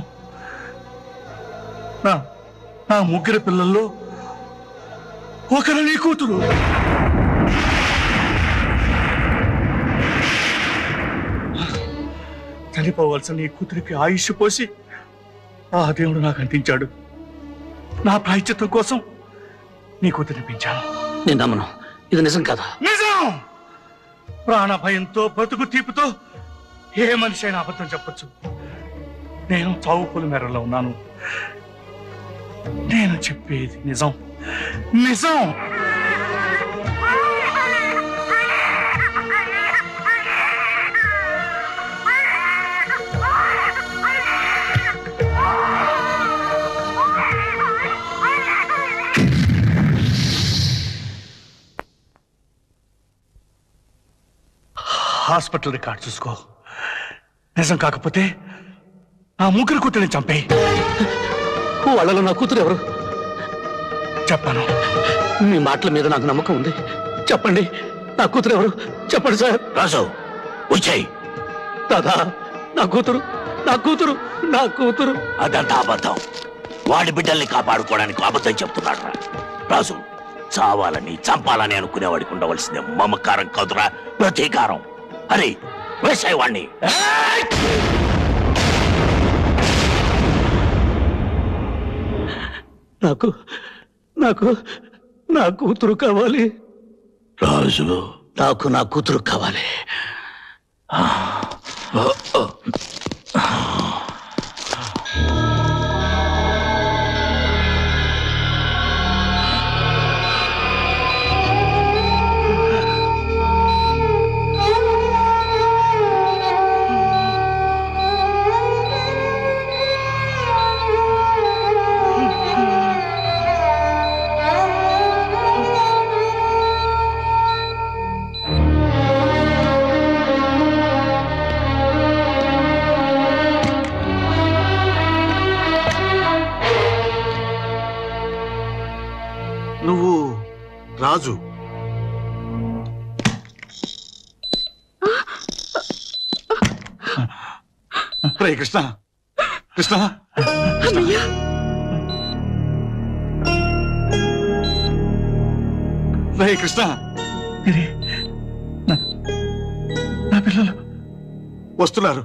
నా ముగ్గురు పిల్లల్లో ఒకరు నీ కూతురు. చనిపోవలసిన నీ కూతురికి ఆయుష్ పోసి ఆ దేవుడు నాకు అందించాడు. నా ప్రాయశ్చిత్తం కోసం నీ కూతురిని పెంచాను. నేను నమ్మను, ఇది నిజం కదా? నిజం. ప్రాణ భయంతో బతుకు తీపుతో ఏ మనిషి అయినా అబద్ధం చెప్పొచ్చు. నేను చావు పులి మేరలో ఉన్నాను. నేను చెప్పేది నిజం, నిజం. హాస్పిటల్ రికార్డ్ చూసుకో. నిజం కాకపోతే నా ముగ్గురు కూతురిని చంపేయి. వాళ్ళలో నా కూతురు ఎవరు? చెప్పను. మీ మాటల మీద నాకు నమ్మకం ఉంది. చెప్పండి, నా కూతురు ఎవరు? చెప్పండి సార్. రాజు వచ్చాయి. దాదా, నా కూతురు, నా కూతురు, నా కూతురు. అదంతా అబద్ధం. వాడి బిడ్డల్ని కాపాడుకోవడానికి అబద్ధం చెప్తున్నాడు. రాజు, చావాలని చంపాలని అనుకునేవాడికి ఉండవలసిందే మమకారం కాదురా, ప్రతీకారం. అరే వేసాయి వాణ్ణి. నాకు నాకు నా కూతురు కావాలి రాజు. నాకు నా కూతురు కావాలి. రాజు రే కృష్ణ కృష్ణ రే కృష్ణ నా పిల్లలు వస్తున్నారు.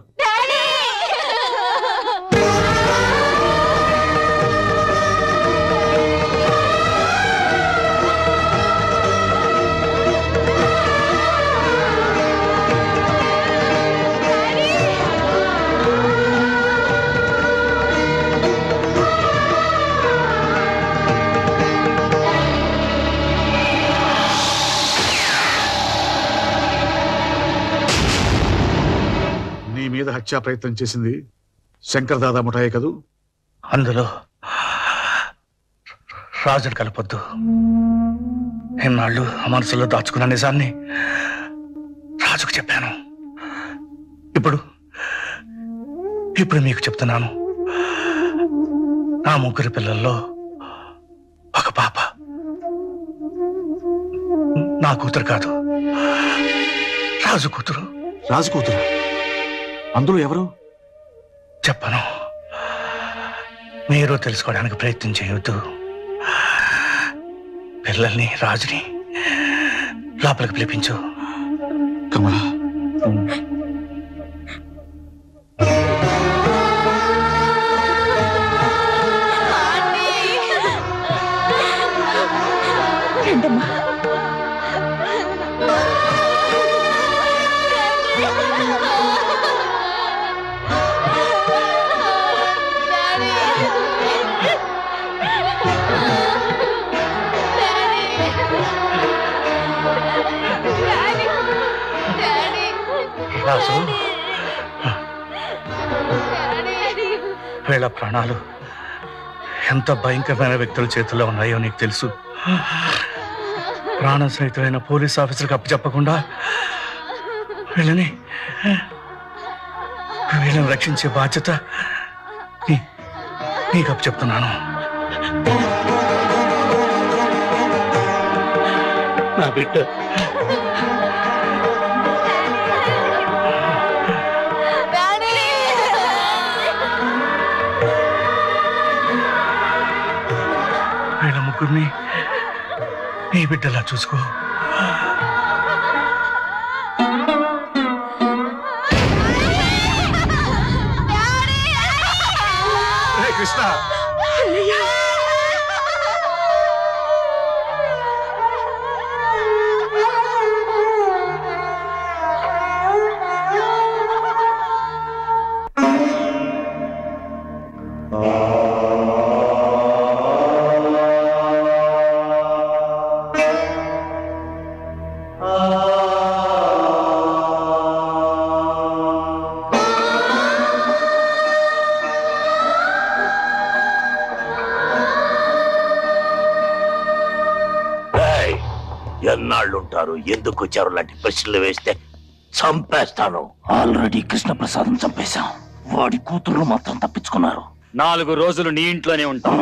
మీద హత్యా ప్రయత్నం చేసింది శంకర్ దాదా ముఠాయే కదూ? అందులో రాజును కలపొద్దు. ఎన్నాళ్ళు ఆ మనసులో దాచుకున్న నిజాన్ని రాజుకు చెప్పాను. ఇప్పుడు మీకు చెప్తున్నాను. నా ముగ్గురు పిల్లల్లో ఒక పాప నా కూతురు కాదు, రాజు కూతురు. రాజు కూతురు? అందులో ఎవరు? చెప్పను. మీరు తెలుసుకోవడానికి ప్రయత్నం చేయవద్దు. పిల్లల్ని, రాజుని లోపలికి పిలిపించు. కమలా, రాజు, వీళ్ళ ప్రాణాలు ఎంత భయంకరమైన వ్యక్తుల చేతుల్లో ఉన్నాయో నీకు తెలుసు. ప్రాణ సహితమైన పోలీస్ ఆఫీసర్కి అప్పచెప్పకుండా వీళ్ళని రక్షించే బాధ్యత నీకు అప్పచెప్తున్నాను. నా బిడ్డ వీళ్ళ ముగ్గురిని నీ బిడ్డలా చూసుకో. కృష్ణ, ఎన్నాళ్ళుంటారు, ఎందుకు వచ్చారు లాంటి ప్రశ్నలు వేస్తే చంపేస్తాను. ఆల్రెడీ కృష్ణప్రసాదం చంపేశాం. వాడి కూతురు మొత్తం తప్పించుకున్నారు. 4 రోజులు నీ ఇంట్లోనే ఉంటాం.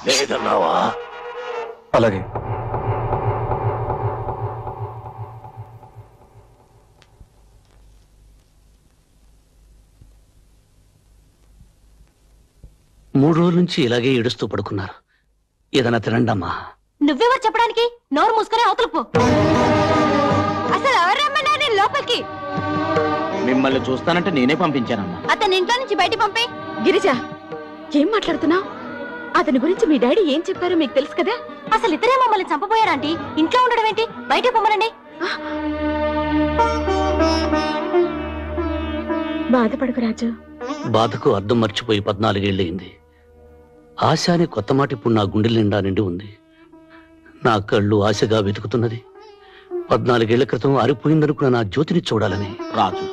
లేదన్నావా? అలాగే. మూడు రోజుల నుంచి ఇలాగే ఏడుస్తూ పడుకున్నారు. ఏదైనా తినండమ్మా. నువ్వెవరు చెప్పడానికి? నోరు మూసుకొని అవతల పో. అసలు ఎవరు రమ్మన్నారు నేను లోపలికి? మిమ్మల్ని చూస్తానంటే నేనే పంపించానమ్మా. అతని ఇంట్లో నుంచి బయట పంపే. గిరిజ, ఏం మాట్లాడుతున్నావు? అతని గురించి మీ డాడీ ఏం చెప్పారో మీకు తెలుసు కదా. అసలు ఇతరే మమ్మల్ని చంపబోయారంటీ. ఇంట్లో ఉండడం ఏంటి? బయట పొమ్మనండి. బాధపడకు రాజు. బాధకు అర్థం మర్చిపోయి 14 ఏళ్ళయింది. ఆశ అనే కొత్త మాట ఇప్పుడు నా గుండెల నిండా నిండి ఉంది. నా కళ్ళు ఆశగా వెతుకుతున్నది 14 ఏళ్ల క్రితం ఆరిపోయిందనుకున్న నా జ్యోతిని చూడాలని. రాజు,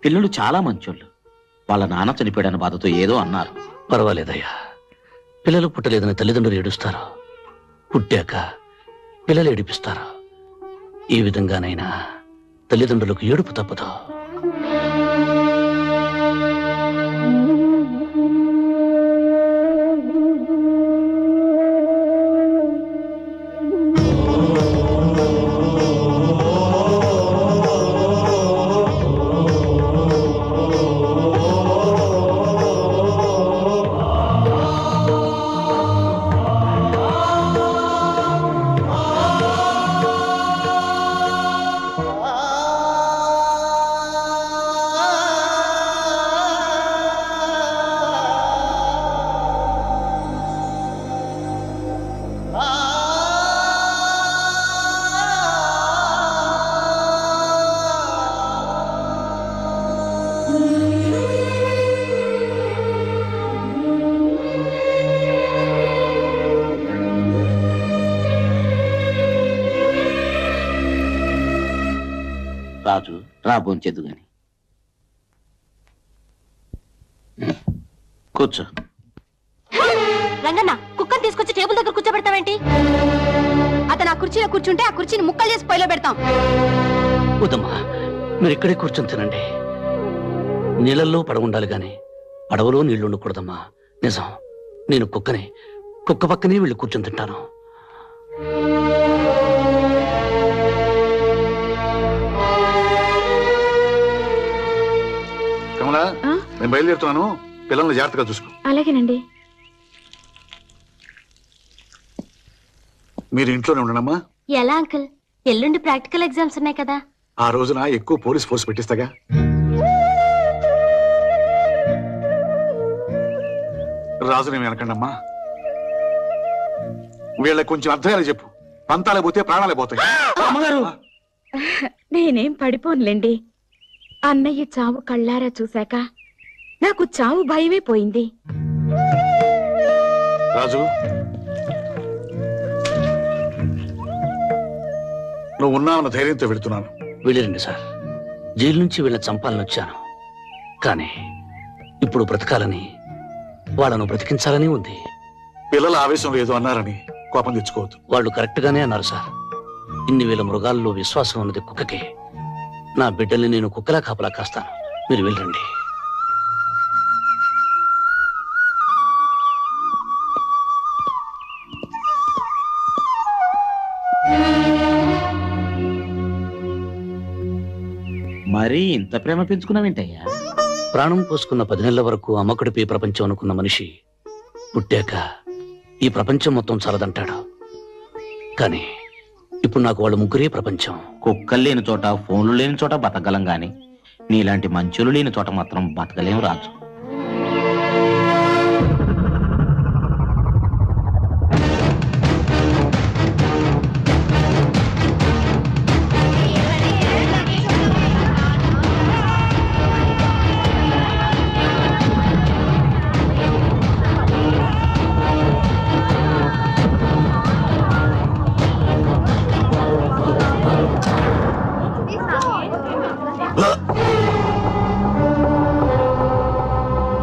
పిల్లలు చాలా మంచోళ్ళు. వాళ్ళ నాన్న చనిపోయాడన్న బాధతో ఏదో అన్నారు. పర్వాలేదయ్యా. పిల్లలు పుట్టలేదని తల్లిదండ్రులు ఏడుస్తారు. పుట్టాక పిల్లలు ఏడిపిస్తారు. ఈ విధంగానైనా తల్లిదండ్రులకు ఏడుపు తప్పదు. రా భోంచేద్దు గాని. కూర్చో. రంగన్న, కుక్కను తీసుకొచ్చి టేబుల్ దగ్గర కూర్చోబెడతావేంటి? అతను ఆ కుర్చీలో కూర్చుంటే ఆ కుర్చీని ముక్కలు చేసి పొయ్యిలో పెడతాం. వద్దమ్మా, మీరు ఇక్కడే కూర్చొని తినండి. నీళ్ళల్లో పడవ ఉండాలి గాని పడవలో నీళ్లు ఉండకూడదమ్మా. నిజం, నేను కుక్కనే. కుక్క పక్కనే వెళ్ళి కూర్చొని తింటాను. కమలా, నేను బయలుదేరుతున్నాను. పిల్లల్ని జాగ్రత్తగా చూసుకో. అలాగేనండి. మీరు ఇంట్లోనే ఉండనమ్మా. ఎలా అంకుల్? ఎల్లుండి ప్రాక్టికల్ ఎగ్జామ్స్ ఉన్నాయి కదా. ఆ రోజున ఎక్కువ పోలీస్ ఫోర్స్ పెట్టిస్తాగా. రాజునేమి అనకండమ్మా. వీళ్ళకి కొంచెం అర్థమయ్యేలా చెప్పు. పంతాలే పోతే ప్రాణాలే పోతాయి. అమ్మగారు, నేనేం పడిపోనులేండి. అన్నయ్య చావు కళ్ళారా చూశాక నాకు చావు భయమే పోయింది. రాజు, నువ్వు ఉన్నావన్న ధైర్యంతో వెళుతున్నాను. వెళ్ళిరండి సార్. జైలు నుంచి వీళ్ళని చంపాలని వచ్చాను, కానీ ఇప్పుడు బ్రతకాలని, వాళ్ళను బ్రతికించాలని ఉంది. పిల్లల ఆవేశం లేదు అన్నారని కోపం తెచ్చుకోవద్దు. వాళ్ళు కరెక్ట్ గానే అన్నారు సార్. ఇన్ని వేల మృగాల్లో విశ్వాసం ఉన్నది కుక్కకే. నా బిడ్డల్ని నేను కుక్కలా కాపలా కాస్తాను. మీరు వెళ్ళండి. మరి ఇంత ప్రేమ పెంచుకున్నావేంటయ్యా? ప్రాణం పోసుకున్న 10 నెలల వరకు అమ్మకుడిపై ప్రపంచం అనుకున్న మనిషి పుట్టాక ఈ ప్రపంచం మొత్తం చాలదంటాడు. కానీ ఇప్పుడు నాకు వాళ్ళు ముగ్గురే ప్రపంచం. కుక్కలు లేని చోట, ఫోన్లు లేని చోట బతకగలం గాని నీలాంటి మంచులు లేని చోట మాత్రం బతకలేం రాజు.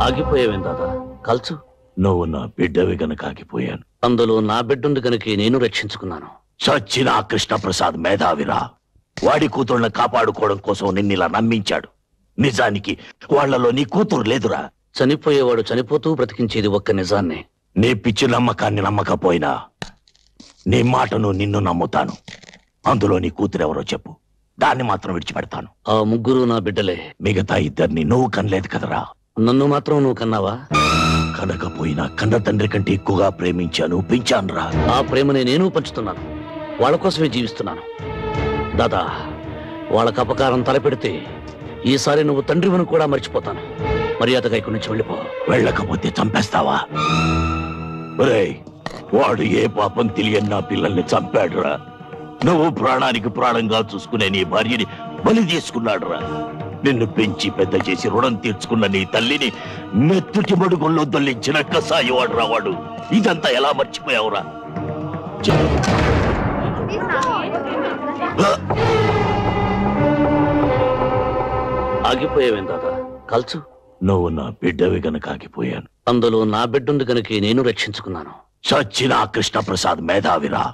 ఆగిపోయావేం దాదా? కల్చు. నువ్వు నా బిడ్డవి గనక ఆగిపోయాను. అందులో నా బిడ్డుంది గనకే నేను రక్షించుకున్నాను. చచ్చిన కృష్ణప్రసాద్ మేధావిరా. వాడి కూతురుని కాపాడుకోవడం కోసం నిన్నిలా నమ్మించాడు. నిజానికి వాళ్లలో నీ కూతురు లేదురా. చనిపోయేవాడు చనిపోతూ బ్రతికించేది ఒక్క నిజాన్నే. నీ పిచ్చి నమ్మకాన్ని నమ్మకపోయినా నీ మాటను నిన్ను నమ్ముతాను. అందులో నీ కూతురెవరో చెప్పు, దాన్ని మాత్రం విడిచిపెడతాను. ఆ ముగ్గురు నా బిడ్డలే. మిగతా ఇద్దరిని నువ్వు కనలేదు కదరా. నన్ను మాత్రం నువ్వు కన్నావా? కనకపోయినా కన్న తండ్రి కంటే ఎక్కువగా ప్రేమించాను, పెంచాను రా. ఆ ప్రేమని నేను పంచుతున్నాను. వాళ్ళ కోసమే జీవిస్తున్నాను. దాదా, వాళ్ళకు అపకారం తలపెడితే ఈసారి నువ్వు తండ్రివని కూడా మర్చిపోతాను. మర్యాదగా ఇక్కడి నుంచి వెళ్ళిపో. వెళ్ళకపోతే చంపేస్తావా? ఒరేయ్, వాడు ఏ పాపం తెలియని నా పిల్లల్ని చంపాడురా. నువ్వు ప్రాణానికి ప్రాణంగా చూసుకునే నీ భార్యని బలి తీసుకున్నాడురా. నిన్ను పెంచి పెద్ద చేసి రుణం తీర్చుకున్న నీ తల్లిని మెత్తుటి మడుగుల్లో దొల్లించిన కసాయివాడు రావాడు. ఇదంతా ఎలా మర్చిపోయావురా? ఆగిపోయావేం దాదా? కల్చు. నువ్వు నా బిడ్డవి గనక ఆగిపోయాను. అందులో నా బిడ్డుంది గనకే నేను రక్షించుకున్నాను. చచ్చిన కృష్ణప్రసాద్ మేధావిరా.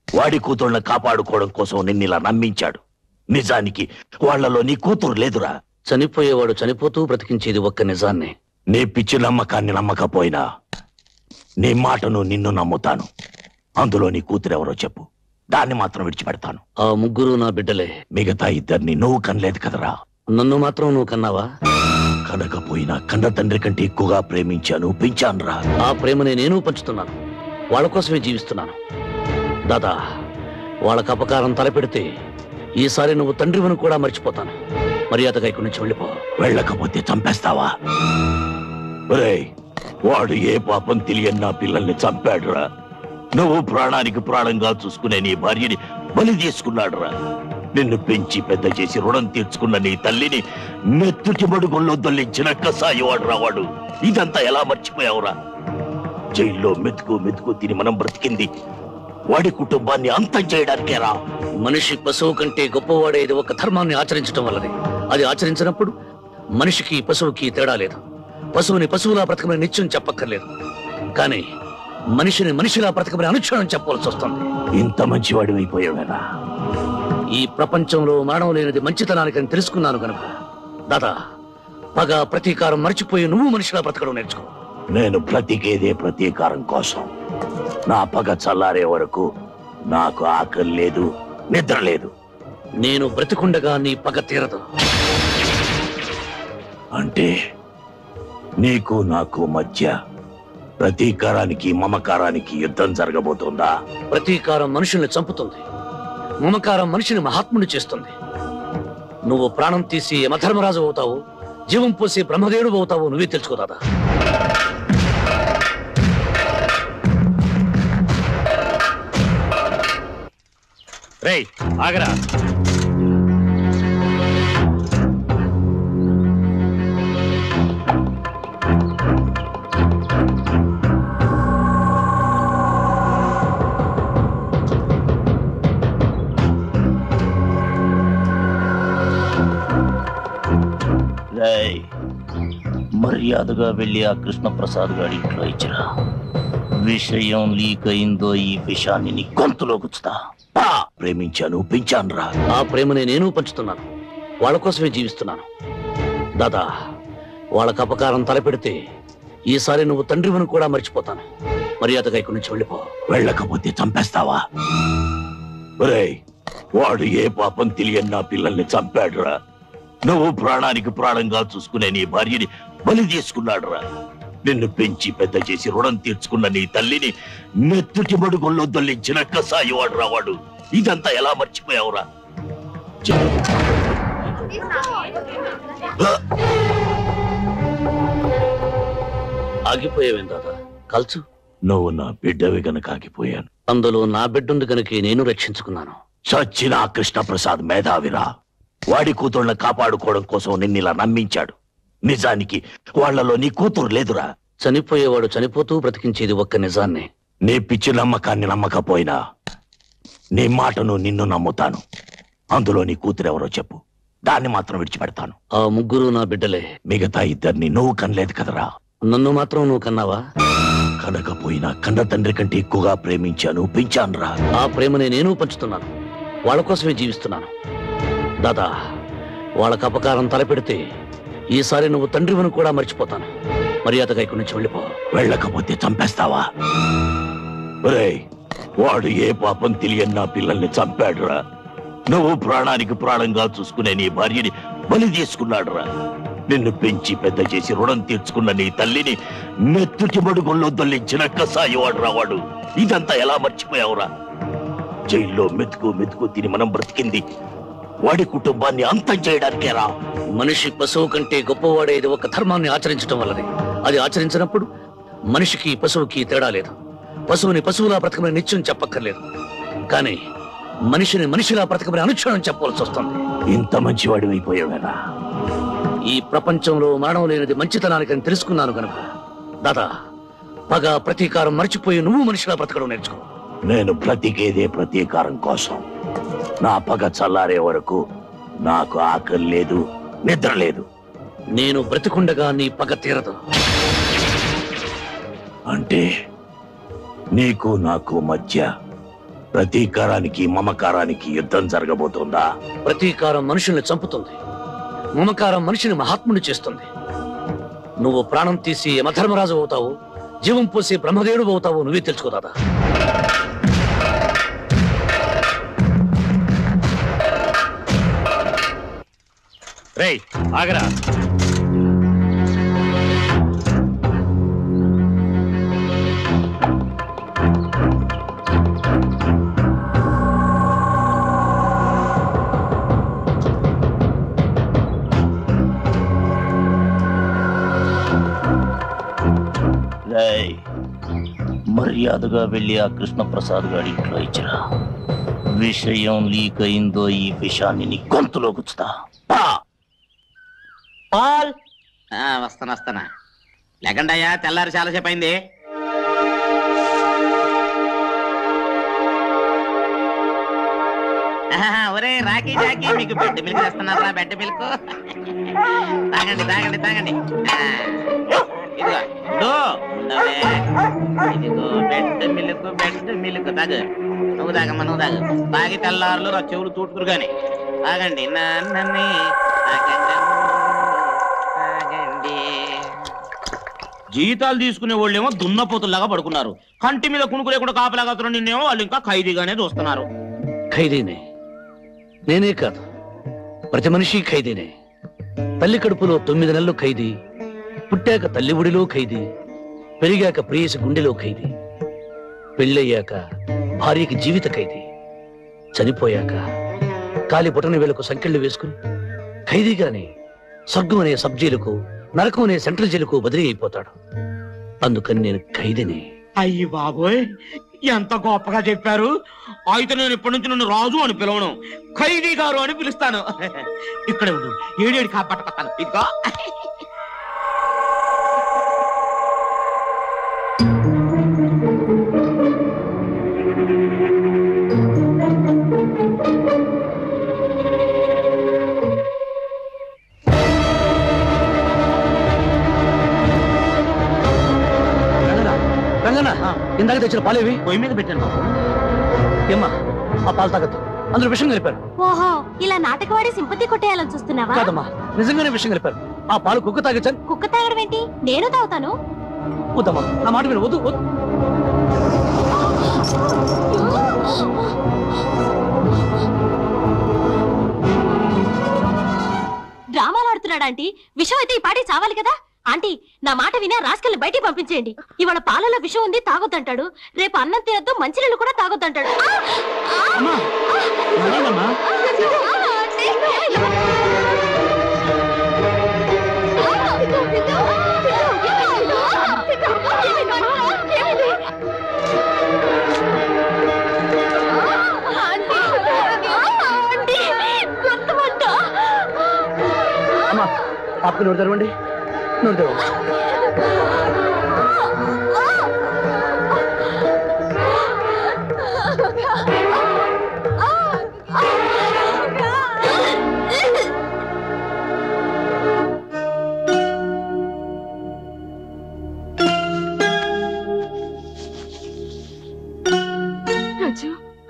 వాడి కూతుళ్ళని కాపాడుకోవడం కోసం నిన్నిలా నమ్మించాడు. నిజానికి వాళ్లలో నీ కూతురు లేదురా. చనిపోయేవాడు చనిపోతూ బ్రతికించేది ఒక్క నిజాన్నే. నీ పిచ్చి నమ్మకాన్ని నమ్మకపోయినా నీ మాటను నిన్ను నమ్ముతాను. అందులో నీ కూతురెవరో చెప్పు, దాన్ని మాత్రం విడిచిపెడతాను. ఆ ముగ్గురు నా బిడ్డలే. మిగతా ఇద్దరిని నువ్వు కనలేదు కదరా. నన్ను మాత్రం నువ్వు కన్నావా? కనకపోయినా కన్న తండ్రి కంటే ఎక్కువగా ప్రేమించాను, పెంచాను రా. ఆ ప్రేమని నేను పంచుతున్నాను. వాళ్ళ కోసమే జీవిస్తున్నాను. దాదా, వాళ్ళకు అపకారం తలపెడితే ఈసారి నువ్వు తండ్రివని కూడా మర్చిపోతాను. మర్యాదగా ఇక్కడి నుంచి వెళ్ళిపో. వెళ్ళకపోతే చంపేస్తావా? ఒరేయ్, వాడు ఏ పాపం తెలియని నా పిల్లల్ని చంపాడురా. నువ్వు ప్రాణానికి ప్రాణంగా చూసుకునే నీ భార్యని బలి తీసుకున్నాడురా. నిన్ను పెంచి పెద్ద చేసి రుణం తీర్చుకున్న నీ తల్లిని మెత్తుటి మడుగుల్లో దొల్లించిన కసాయివాడు రావాడు. ఇదంతా ఎలా మర్చిపోయావురా? జైల్లో మెతుకు తిని మనం బ్రతికింది వాడి కుటుంబాన్ని అంతం చేయడానికేరా. మనిషి పశువు కంటే గొప్పవాడేది ఒక ధర్మాన్ని ఆచరించడం వల్లనే. అది ఆచరించినప్పుడు మనిషికి పశువుకి తేడా లేదు. పశువుని పశువులా బ్రతకమని నిత్యం చెప్పక్కర్లేదు, కానీ మనిషిని మనిషిలా బ్రతకమని అనుక్షణం చెప్పవలసి వస్తుంది. ఇంత మంచివాడి అయిపోయావేనా? ఈ ప్రపంచంలో మరణం లేనిది మంచితనానికని తెలుసుకున్నాను కనుక దాదా, పగ ప్రతీకారం మర్చిపోయి నువ్వు మనిషిలా బ్రతకడం నేర్చుకో. నేను బ్రతికేదే ప్రతీకారం కోసం. నా పగ చల్లారే వరకు నాకు ఆకలి లేదు, నిద్ర లేదు. నేను బ్రతికుండగా నీ పగ తీరదు. అంటే నీకు నాకు మధ్య ప్రతీకారానికి మమకారానికి యుద్ధం జరగబోతుందా? ప్రతీకారం మనుషుల్ని చంపుతుంది, మమకారం మనిషిని మహాత్ముని చేస్తుంది. నువ్వు ప్రాణం తీసి యమధర్మరాజు అవుతావు, జీవం పోసి బ్రహ్మదేవుడు అవుతావు, నువ్వే తెలుసుకోదాదా. రేయ్ ఆగరా. మర్యాదగా వెళ్ళి ఆ కృష్ణప్రసాద్ గారి ఇంట్లో ఇచ్చిరా. విషయం లీక్ అయిందో ఈ విషయాన్ని నీ గొంతులో గుచ్చుతా. ప్రేమించాను, పెంచాను రా. ఆ ప్రేమని నేను పంచుతున్నాను, వాళ్ళ కోసమే జీవిస్తున్నాను. దాదా, వాళ్ళకు అపకారం తలపెడితే ఈసారి నువ్వు తండ్రివని కూడా మర్చిపోతాను. మర్యాదగా ఇక్కడి నుంచి వెళ్ళిపో. వెళ్ళకపోతే చంపేస్తావా? వాడు ఏ పాపం తెలియని నా పిల్లల్ని చంపాడురా. నువ్వు ప్రాణానికి ప్రాణంగా చూసుకునే నీ భార్యని బలి తీసుకున్నాడురా. నిన్ను పెంచి పెద్ద చేసి రుణం తీర్చుకున్న నీ తల్లిని నెత్తుటి మడుగుల్లో దొల్లించిన కసాయివాడు రావాడు. ఇదంతా ఎలా మర్చిపోయావురా? ఆగిపోయావేం దాదా? కల్చు. నువ్వు నా బిడ్డవి గనక ఆగిపోయాను. అందులో నా బిడ్డుంది గనకే నేను రక్షించుకున్నాను. చచ్చిన కృష్ణప్రసాద్ మేధావిరా. వాడి కూతుళ్ళ కాపాడుకోవడం కోసం నిన్నిలా నమ్మించాడు. నిజానికి వాళ్లలో నీ కూతురు లేదురా. చనిపోయేవాడు చనిపోతూ బ్రతికించేది ఒక్క నిజాన్ని. నీ పిచ్చి నమ్మకాన్ని నమ్మకపోయినా నీ మాటను నిన్ను నమ్ముతాను. అందులో నీ కూతురెవరో చెప్పు, దాన్ని మాత్రం విడిచిపెడతాను. ఆ ముగ్గురు నా బిడ్డలే. మిగతా ఇద్దరిని నువ్వు కనలేదు కదరా. నన్ను మాత్రం నువ్వు కన్నావా? కనకపోయినా కన్న తండ్రి కంటే ఎక్కువగా ప్రేమించాను, పెంచాను రా. ఆ ప్రేమని నేను పంచుతున్నాను, వాళ్ళ కోసమే జీవిస్తున్నాను. దాదా, వాళ్ళకు అపకారం తలపెడితే ఈసారి నువ్వు తండ్రివని కూడా మర్చిపోతాను. మర్యాదగా ఇక్కడి నుంచి వెళ్ళిపో. వెళ్ళకపోతే చంపేస్తావా? వాడు ఏ పాపం తెలియని నా పిల్లల్ని చంపాడురా. నువ్వు ప్రాణానికి ప్రాణంగా చూసుకునే నీ భార్యని బలి తీసుకున్నాడురా. నిన్ను పెంచి పెద్ద చేసి రుణం తీర్చుకున్న నీ తల్లిని నెత్తుటి మడుగుల్లో దొల్లించిన కసాయివాడు రావాడు. ఇదంతా ఎలా మర్చిపోయావురా? జైల్లో మెతుకు మెతుకు తిని మనం బ్రతికింది వాడి కుటుంబాన్ని అంతం చేయడానికేరా. మనిషి పశువు కంటే గొప్పవాడేది ఒక ధర్మాన్ని ఆచరించడం వల్లనే. అది ఆచరించినప్పుడు మనిషికి పశువుకి తేడా లేదు. పశువుని పశువులా బ్రతకమని నిత్యం చెప్పక్కర్లేదు, కానీ మనిషిని మనిషిలా బ్రతకమని అనుక్షణం చెప్పవలసి వస్తుంది. ఇంత మంచివాడి అయిపోయావేనా? ఈ ప్రపంచంలో మరణం లేనిది మంచితనానికని తెలుసుకున్నాను కనుక దాదా, పగ ప్రతీకారం మర్చిపోయి నువ్వు మనిషిలా బ్రతకడం నేర్చుకో. నేను బ్రతికేదే ప్రతీకారం కోసం. నా పగ చల్లారే వరకు నాకు ఆకలి లేదు, నిద్ర లేదు. నేను బ్రతికుండగా నీ పగ తీరదు. అంటే నీకు నాకు మధ్య ప్రతీకారానికి మమకారానికి యుద్ధం జరగబోతుందా? ప్రతీకారం మనుషుల్ని చంపుతుంది, మమకారం మనిషిని మహాత్ముని చేస్తుంది. నువ్వు ప్రాణం తీసి యమధర్మరాజు అవుతావు, జీవం పోసి బ్రహ్మదేవుడు అవుతావు, నువ్వే తెలుసుకోదాదా. రేయ్ ఆగరా. మర్యాదగా వెళ్ళి ఆ కృష్ణప్రసాద్ గారి ఇంట్లో ఇచ్చిరా. విషయం లీక్ అయిందో ఈ విషయాన్ని నీ గొంతులో గుచ్చుతా. పాల్ వస్తానా లేకండి అయ్యా, తెల్లారి చాలాసేపు అయింది. ఒరే రాకీ జాకీ మీకు బెడ్ మిల్క్ తెస్తున్నారా? బెడ్ మిల్క్ తాగండి తాగండి తాగండి. ఇదిగో ఇదిగో బెడ్ మిల్క్ తాగు. నువ్వు తాగమ్మా నువ్వు తాగు. తాగి తెల్లారులు నా చెవులు తూటుకురు గాని తాగండి. నన్ను తాగండి. జీతాలు తీసుకునే వాళ్ళేమో దున్నపోతుల్లాగా పడుకున్నారు. కంటి మీద కుణుకు లేకుండా కాపలాగా నిన్నేమో వాళ్ళు ఇంకా ఖైదీగానే చూస్తున్నారు. ఖైదీనే నేనే కాదు, ప్రతి మనిషి ఖైదీనే. తల్లి కడుపులో 9 నెలలు ఖైదీ, పుట్టాక తల్లి ఒడిలో ఖైదీ, పెరిగాక ప్రేయసి గుండెలో ఖైదీ, పెళ్ళయ్యాక భార్యకి జీవిత ఖైదీ, చనిపోయాక కాలి బొటన వేలకు సంకెళ్ళు వేసుకుని ఖైదీగానే స్వర్గం అనే సబ్ జైలుకు, నరకం అనే సెంట్రల్ జైలుకు బదిలీ అయిపోతాడు. అందుకని నేను ఖైదీని. అయ్యి బాబోయ్, ఎంత గొప్పగా చెప్పారు. అయితే నేను ఇప్పటి నుంచి నన్ను రాజు అని పిలవను, ఖైదీ గారు అని పిలుస్తాను. ఇక్కడే ఉండు, ఏడేడి కాపాడుకొస్తాను. ఇంకా ఇందాక తెచ్చిన పాలేవి పొయ్యి మీద పెట్టాను బాబు. ఏమ్మా ఆ పాలు తాగద్దు, అందులో విషయం కలిపారు. ఓహో, ఇలా నాటకవాడి సింపతి కొట్టేయాలని చూస్తున్నావా? కాదమ్మా, నిజంగానే విషయం కలిపారు. ఆ పాలు కుక్క తాగొచ్చాను. కుక్క తాగడం ఏంటి? నేను తాగుతాను. వద్దమ్మా, నా మాట విను. వద్దు వద్దు. డ్రామాలు ఆడుతున్నాడా ఆంటీ? విషం అయితే ఈ పాటి చావాలి కదా. ఆంటీ, నా మాట వినా రాసుకెళ్ళి బయటికి పంపించేయండి. ఇవాళ పాలలో విషం ఉంది తాగొద్దంటాడు, రేపు అన్నం తినొద్దు మంచినీళ్ళు కూడా తాగొద్దంటాడు. అమ్మా ఆపు, నోరు తెరవండి. నోరు తెరవండి.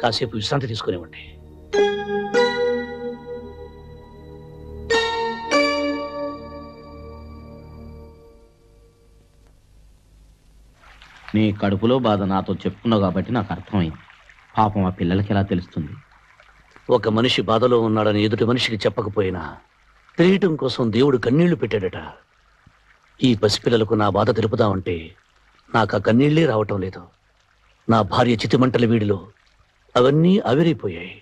కాసేపు విశ్రాంతి తీసుకునేవ్వండి. నీ కడుపులో బాధ నాతో చెప్పుకున్నావు కాబట్టి నాకు అర్థమైంది. పాపం ఆ పిల్లలకి ఎలా తెలుస్తుంది? ఒక మనిషి బాధలో ఉన్నాడని ఎదుటి మనిషికి చెప్పకపోయినా తెలియటం కోసం దేవుడు కన్నీళ్లు పెట్టాడట. ఈ పసిపిల్లలకు నా బాధ తెలుపుదామంటే నాకు ఆ కన్నీళ్లే రావటం లేదు. నా భార్య చితిమంటల వీడిలో అవన్నీ ఆవిరైపోయాయి.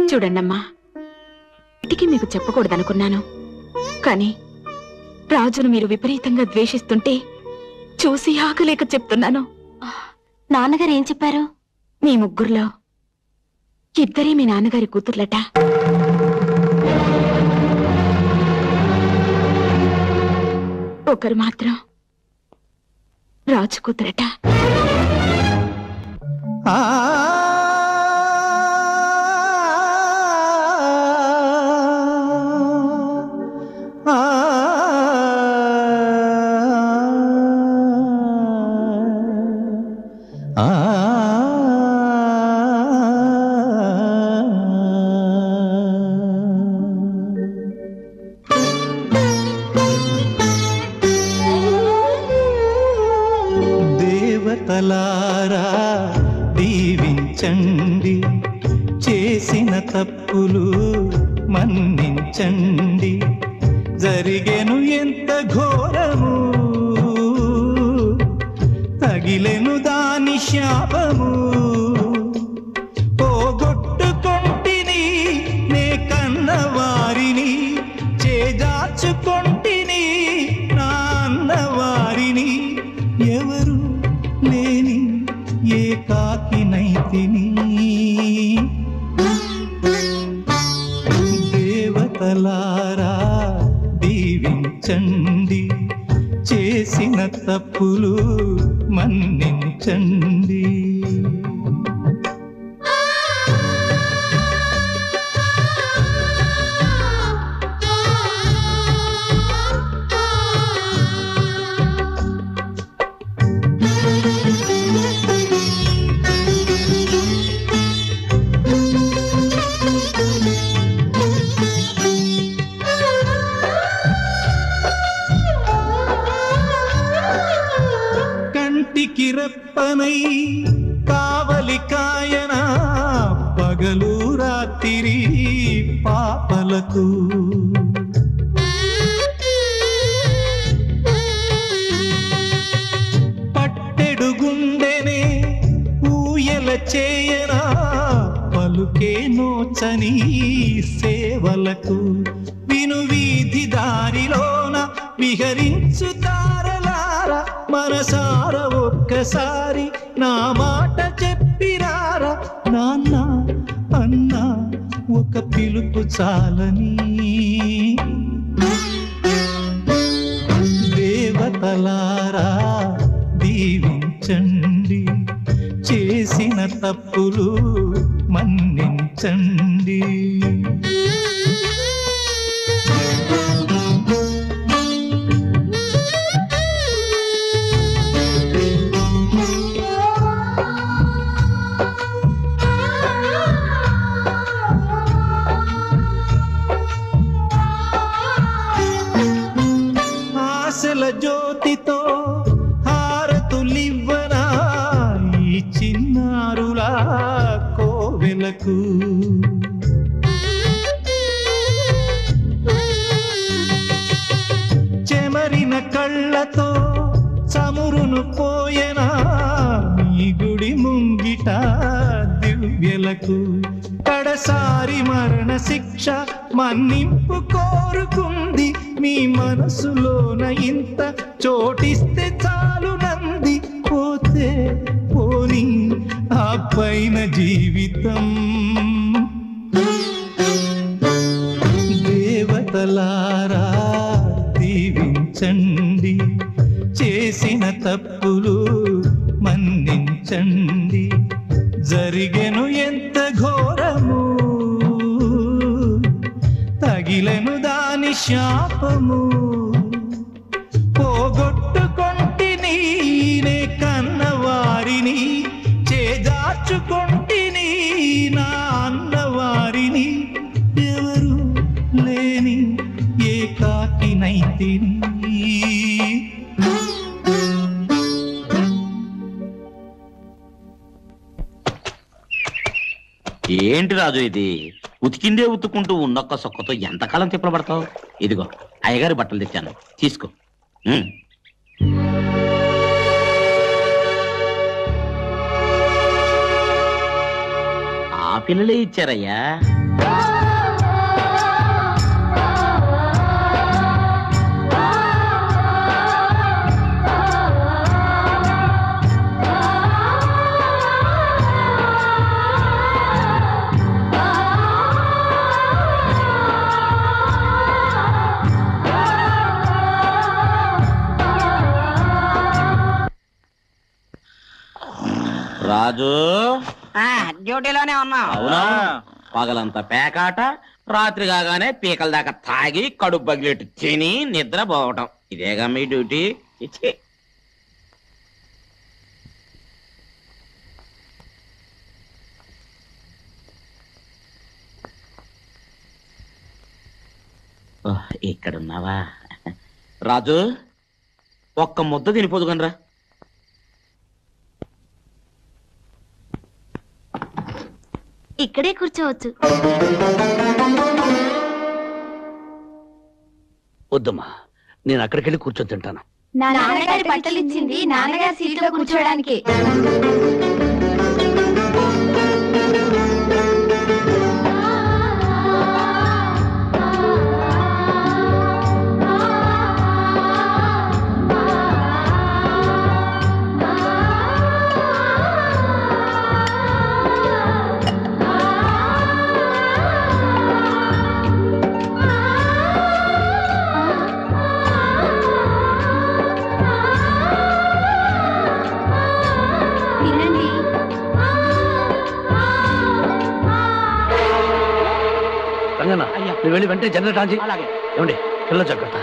చూడండమ్మా, ఇంటికి మీకు చెప్పకూడదనుకున్నాను, కానీ రాజును మీరు విపరీతంగా ద్వేషిస్తుంటే చూసి ఆగలేక చెప్తున్నాను. నాన్నగారు ఏం చెప్పారు? మీ ముగ్గురులో ఇద్దరే మీ నాన్నగారి కూతుర్లట. ఒకరు మాత్రం రాజు కూతురట. దేవతలారా దీవించండి, చేసిన తప్పులు మన్నించండి, జరిగెను ఎంత ఘోరము, తగిలెను దాని శాపము, పోగొట్టుకొంటిని నే కన్నవారిని, చేజార్చుకొంటిని నా అన్నవారిని, ఎవరు లేని ఏకాకినైతిని, దేవతలారా మన్నించండి, చేసిన తప్పులు మన్నించండి. కంటికి రెప్పనై కావలి కాయన పగలు రాత్రి పాపలకు, పట్టెడు గుండెనే ఊయల చేయన పలుకే నోచని సేవలకు, విను వీధి దారిలోన విహరించు తారలారా మనసార ఒక్కసారి నా మాట చెప్పిరారా, నాన్న అన్న ఒక పిలుపు చాలని. దేవతలారా దీవించండి, చేసిన తప్పులు మన్నించండి. ఆశల జ్యోతితో హారతులివ్వనా ఈ చిన్నారులా కోవెలకు, చెమరిన కళ్ళతో చమురును పోయనా ఈ గుడి ముంగిట దివ్యలకు, కడసారి మరణ శిక్ష మన్నింపు కోరుకుంది, మీ మనసులోన ఇంత చోటిస్తే చాలునంది, పోతే పోని ఆ పైన జీవితం. దేవతలారా దీవించండి, చేసిన తప్పులు మన్నించండి. జరిగెను ఎంత ఘోరము, తగిలెను దాని శాపము, పోగొట్టుకొంటిని నే కన్నవారిని, చేజార్చుకొంటిని నా అన్నవారిని, ఎవరు లేని ఏకాకినైతిని. ఏంటి రాజు ఇది? ఉతికిందే ఉతుక్కుంటూ ఉన్నొక్క సొక్కతో ఎంతకాలం తిప్పబడతావు? ఇదిగో అయ్యగారి బట్టలు తెచ్చాను, తీసుకో. ఆ పిల్లలే ఇచ్చారయ్యా. రాజు డ్యూటీలోనే ఉన్నా. అవునా? పగలంతా పేకాట, రాత్రి కాగానే పీకల దాకా తాగి కడుపు పగిలేట్టు తిని నిద్ర పోవటం, ఇదేగా మీ డ్యూటీ? ఇచ్చి ఇక్కడున్నావా రాజు? ఒక్క ముద్ద తినిపోదు కనరా. ఇక్కడే కూర్చోవచ్చు. వద్దమ్మా, నేను అక్కడికి వెళ్ళి కూర్చొని తింటాను. నాన్నగారి బట్టలు ఇచ్చింది నాన్నగారి సీట్లో కూర్చోడానికి. రంగన్న నువ్వు వెళ్ళి వెంటనే జనరేట్ ఆన్ చేయి. ఏమండి పిల్ల జాగ్రత్త.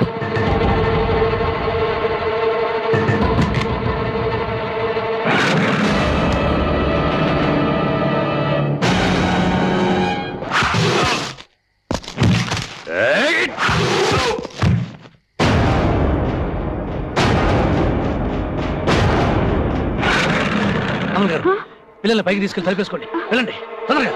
అమల్ గారు పిల్లల్ని పైకి తీసుకెళ్ళి తలిపేసుకోండి. వెళ్ళండి తొందరగా.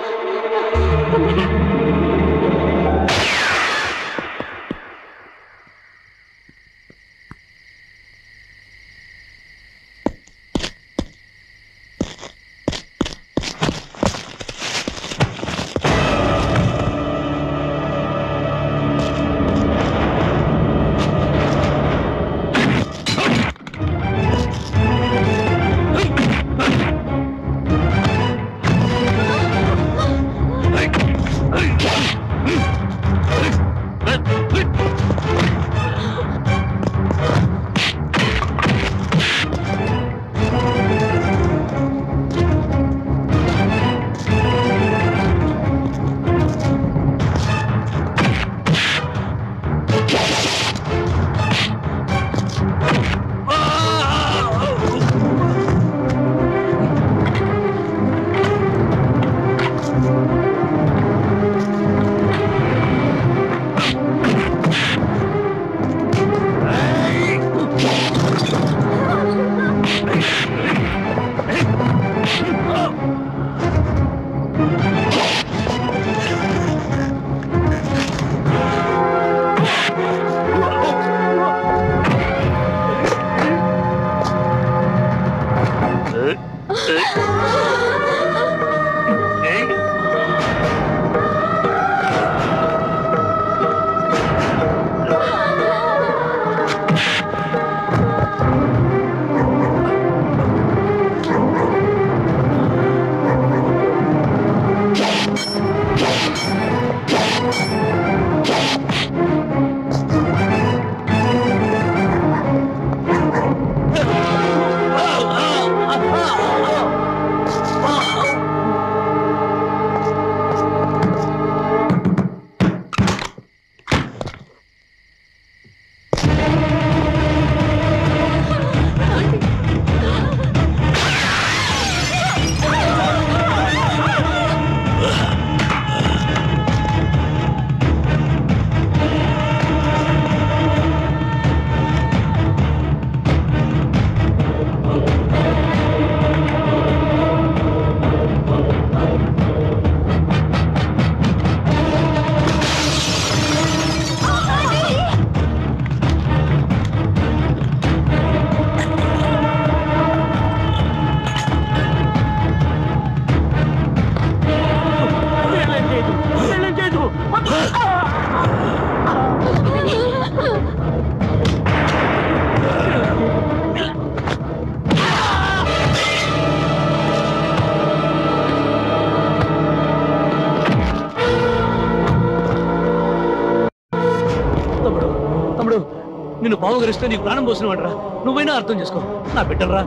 నిన్ను బావగరిస్తే నీకు ప్రాణం పోసిన వాడరా. నువ్వైనా అర్థం చేసుకో నా బిడ్డరా.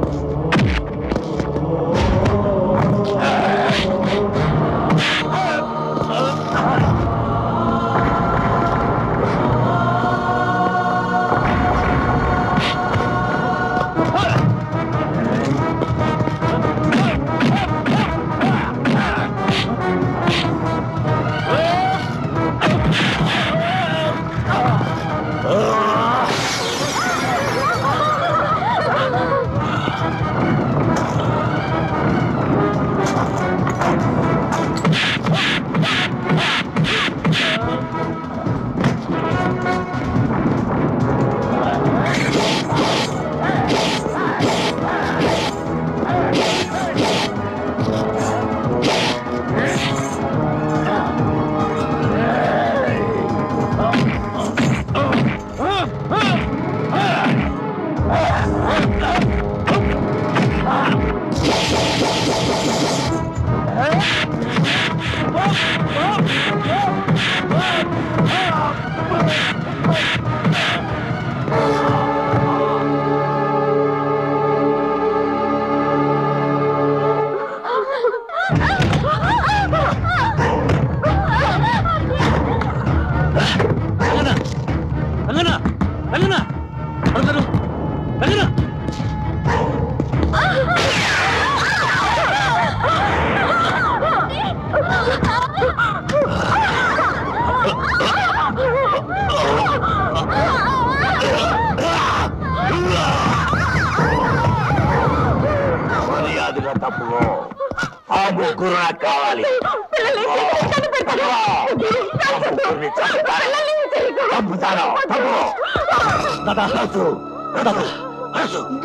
ముగ్గురు నాకు కావాలి.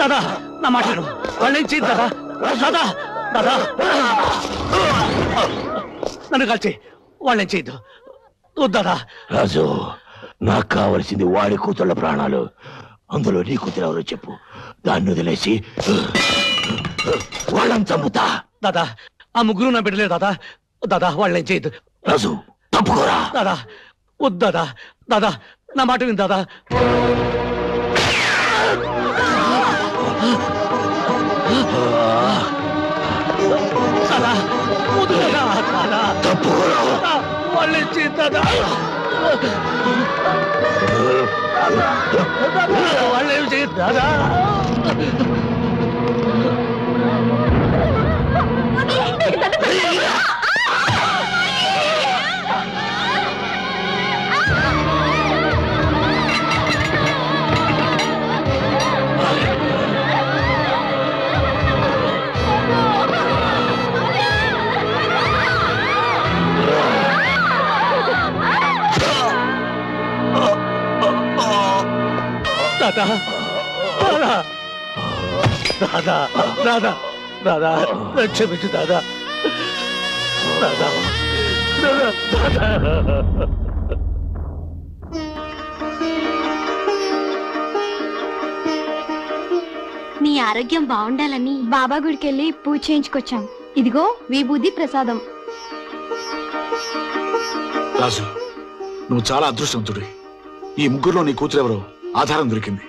దాదా నా మాట్లాడు వాళ్ళేం చేయదు దాదా. దాదా దాదా నన్ను కాల్చి వాళ్ళేం చేయద్దు వద్దాదా. రాజు నాకు కావలసింది వాడి కూతుళ్ళ ప్రాణాలు. అందులో నీ కూతురు ఎవరో చెప్పు, దాన్ని వదిలేసి వాళ్ళని చంపుతా. దాదా ఆ ముగ్గురు నా బిడ్డలే దాదా. దాదా వాళ్ళేం చేయద్దు. రాజు తప్పుకోరా. దాదా వద్దు దాదా. దాదా నా మాట విని దాదా. దాదా వద్దు దాదా. దాదా తప్పుకోరా. వాళ్ళేం చేయదు దాదా. వాళ్ళేం చేయదు దాదా. దాదా దాదా దాదా దాదా క్షమించు దాదా. దాదా నీ ఆరోగ్యం బాగుండాలని బాబా గుడికి వెళ్ళి పూజ చేయించుకొచ్చాం. ఇదిగో విభూది ప్రసాదం. రాజు నువ్వు చాలా అదృష్టవంతుడి. ఈ ముగ్గురులో నీ కూతురు ఎవరో ఆధారం దొరికింది.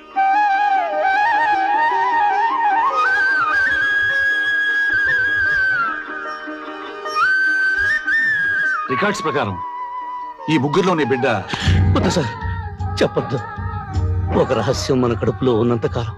రికార్డ్స్ ప్రకారం ఈ ముగ్గురులో నీ బిడ్డ. వద్దు సార్ చెప్పొద్దు. ఒక రహస్యం మన కడుపులో ఉన్నంత కాలం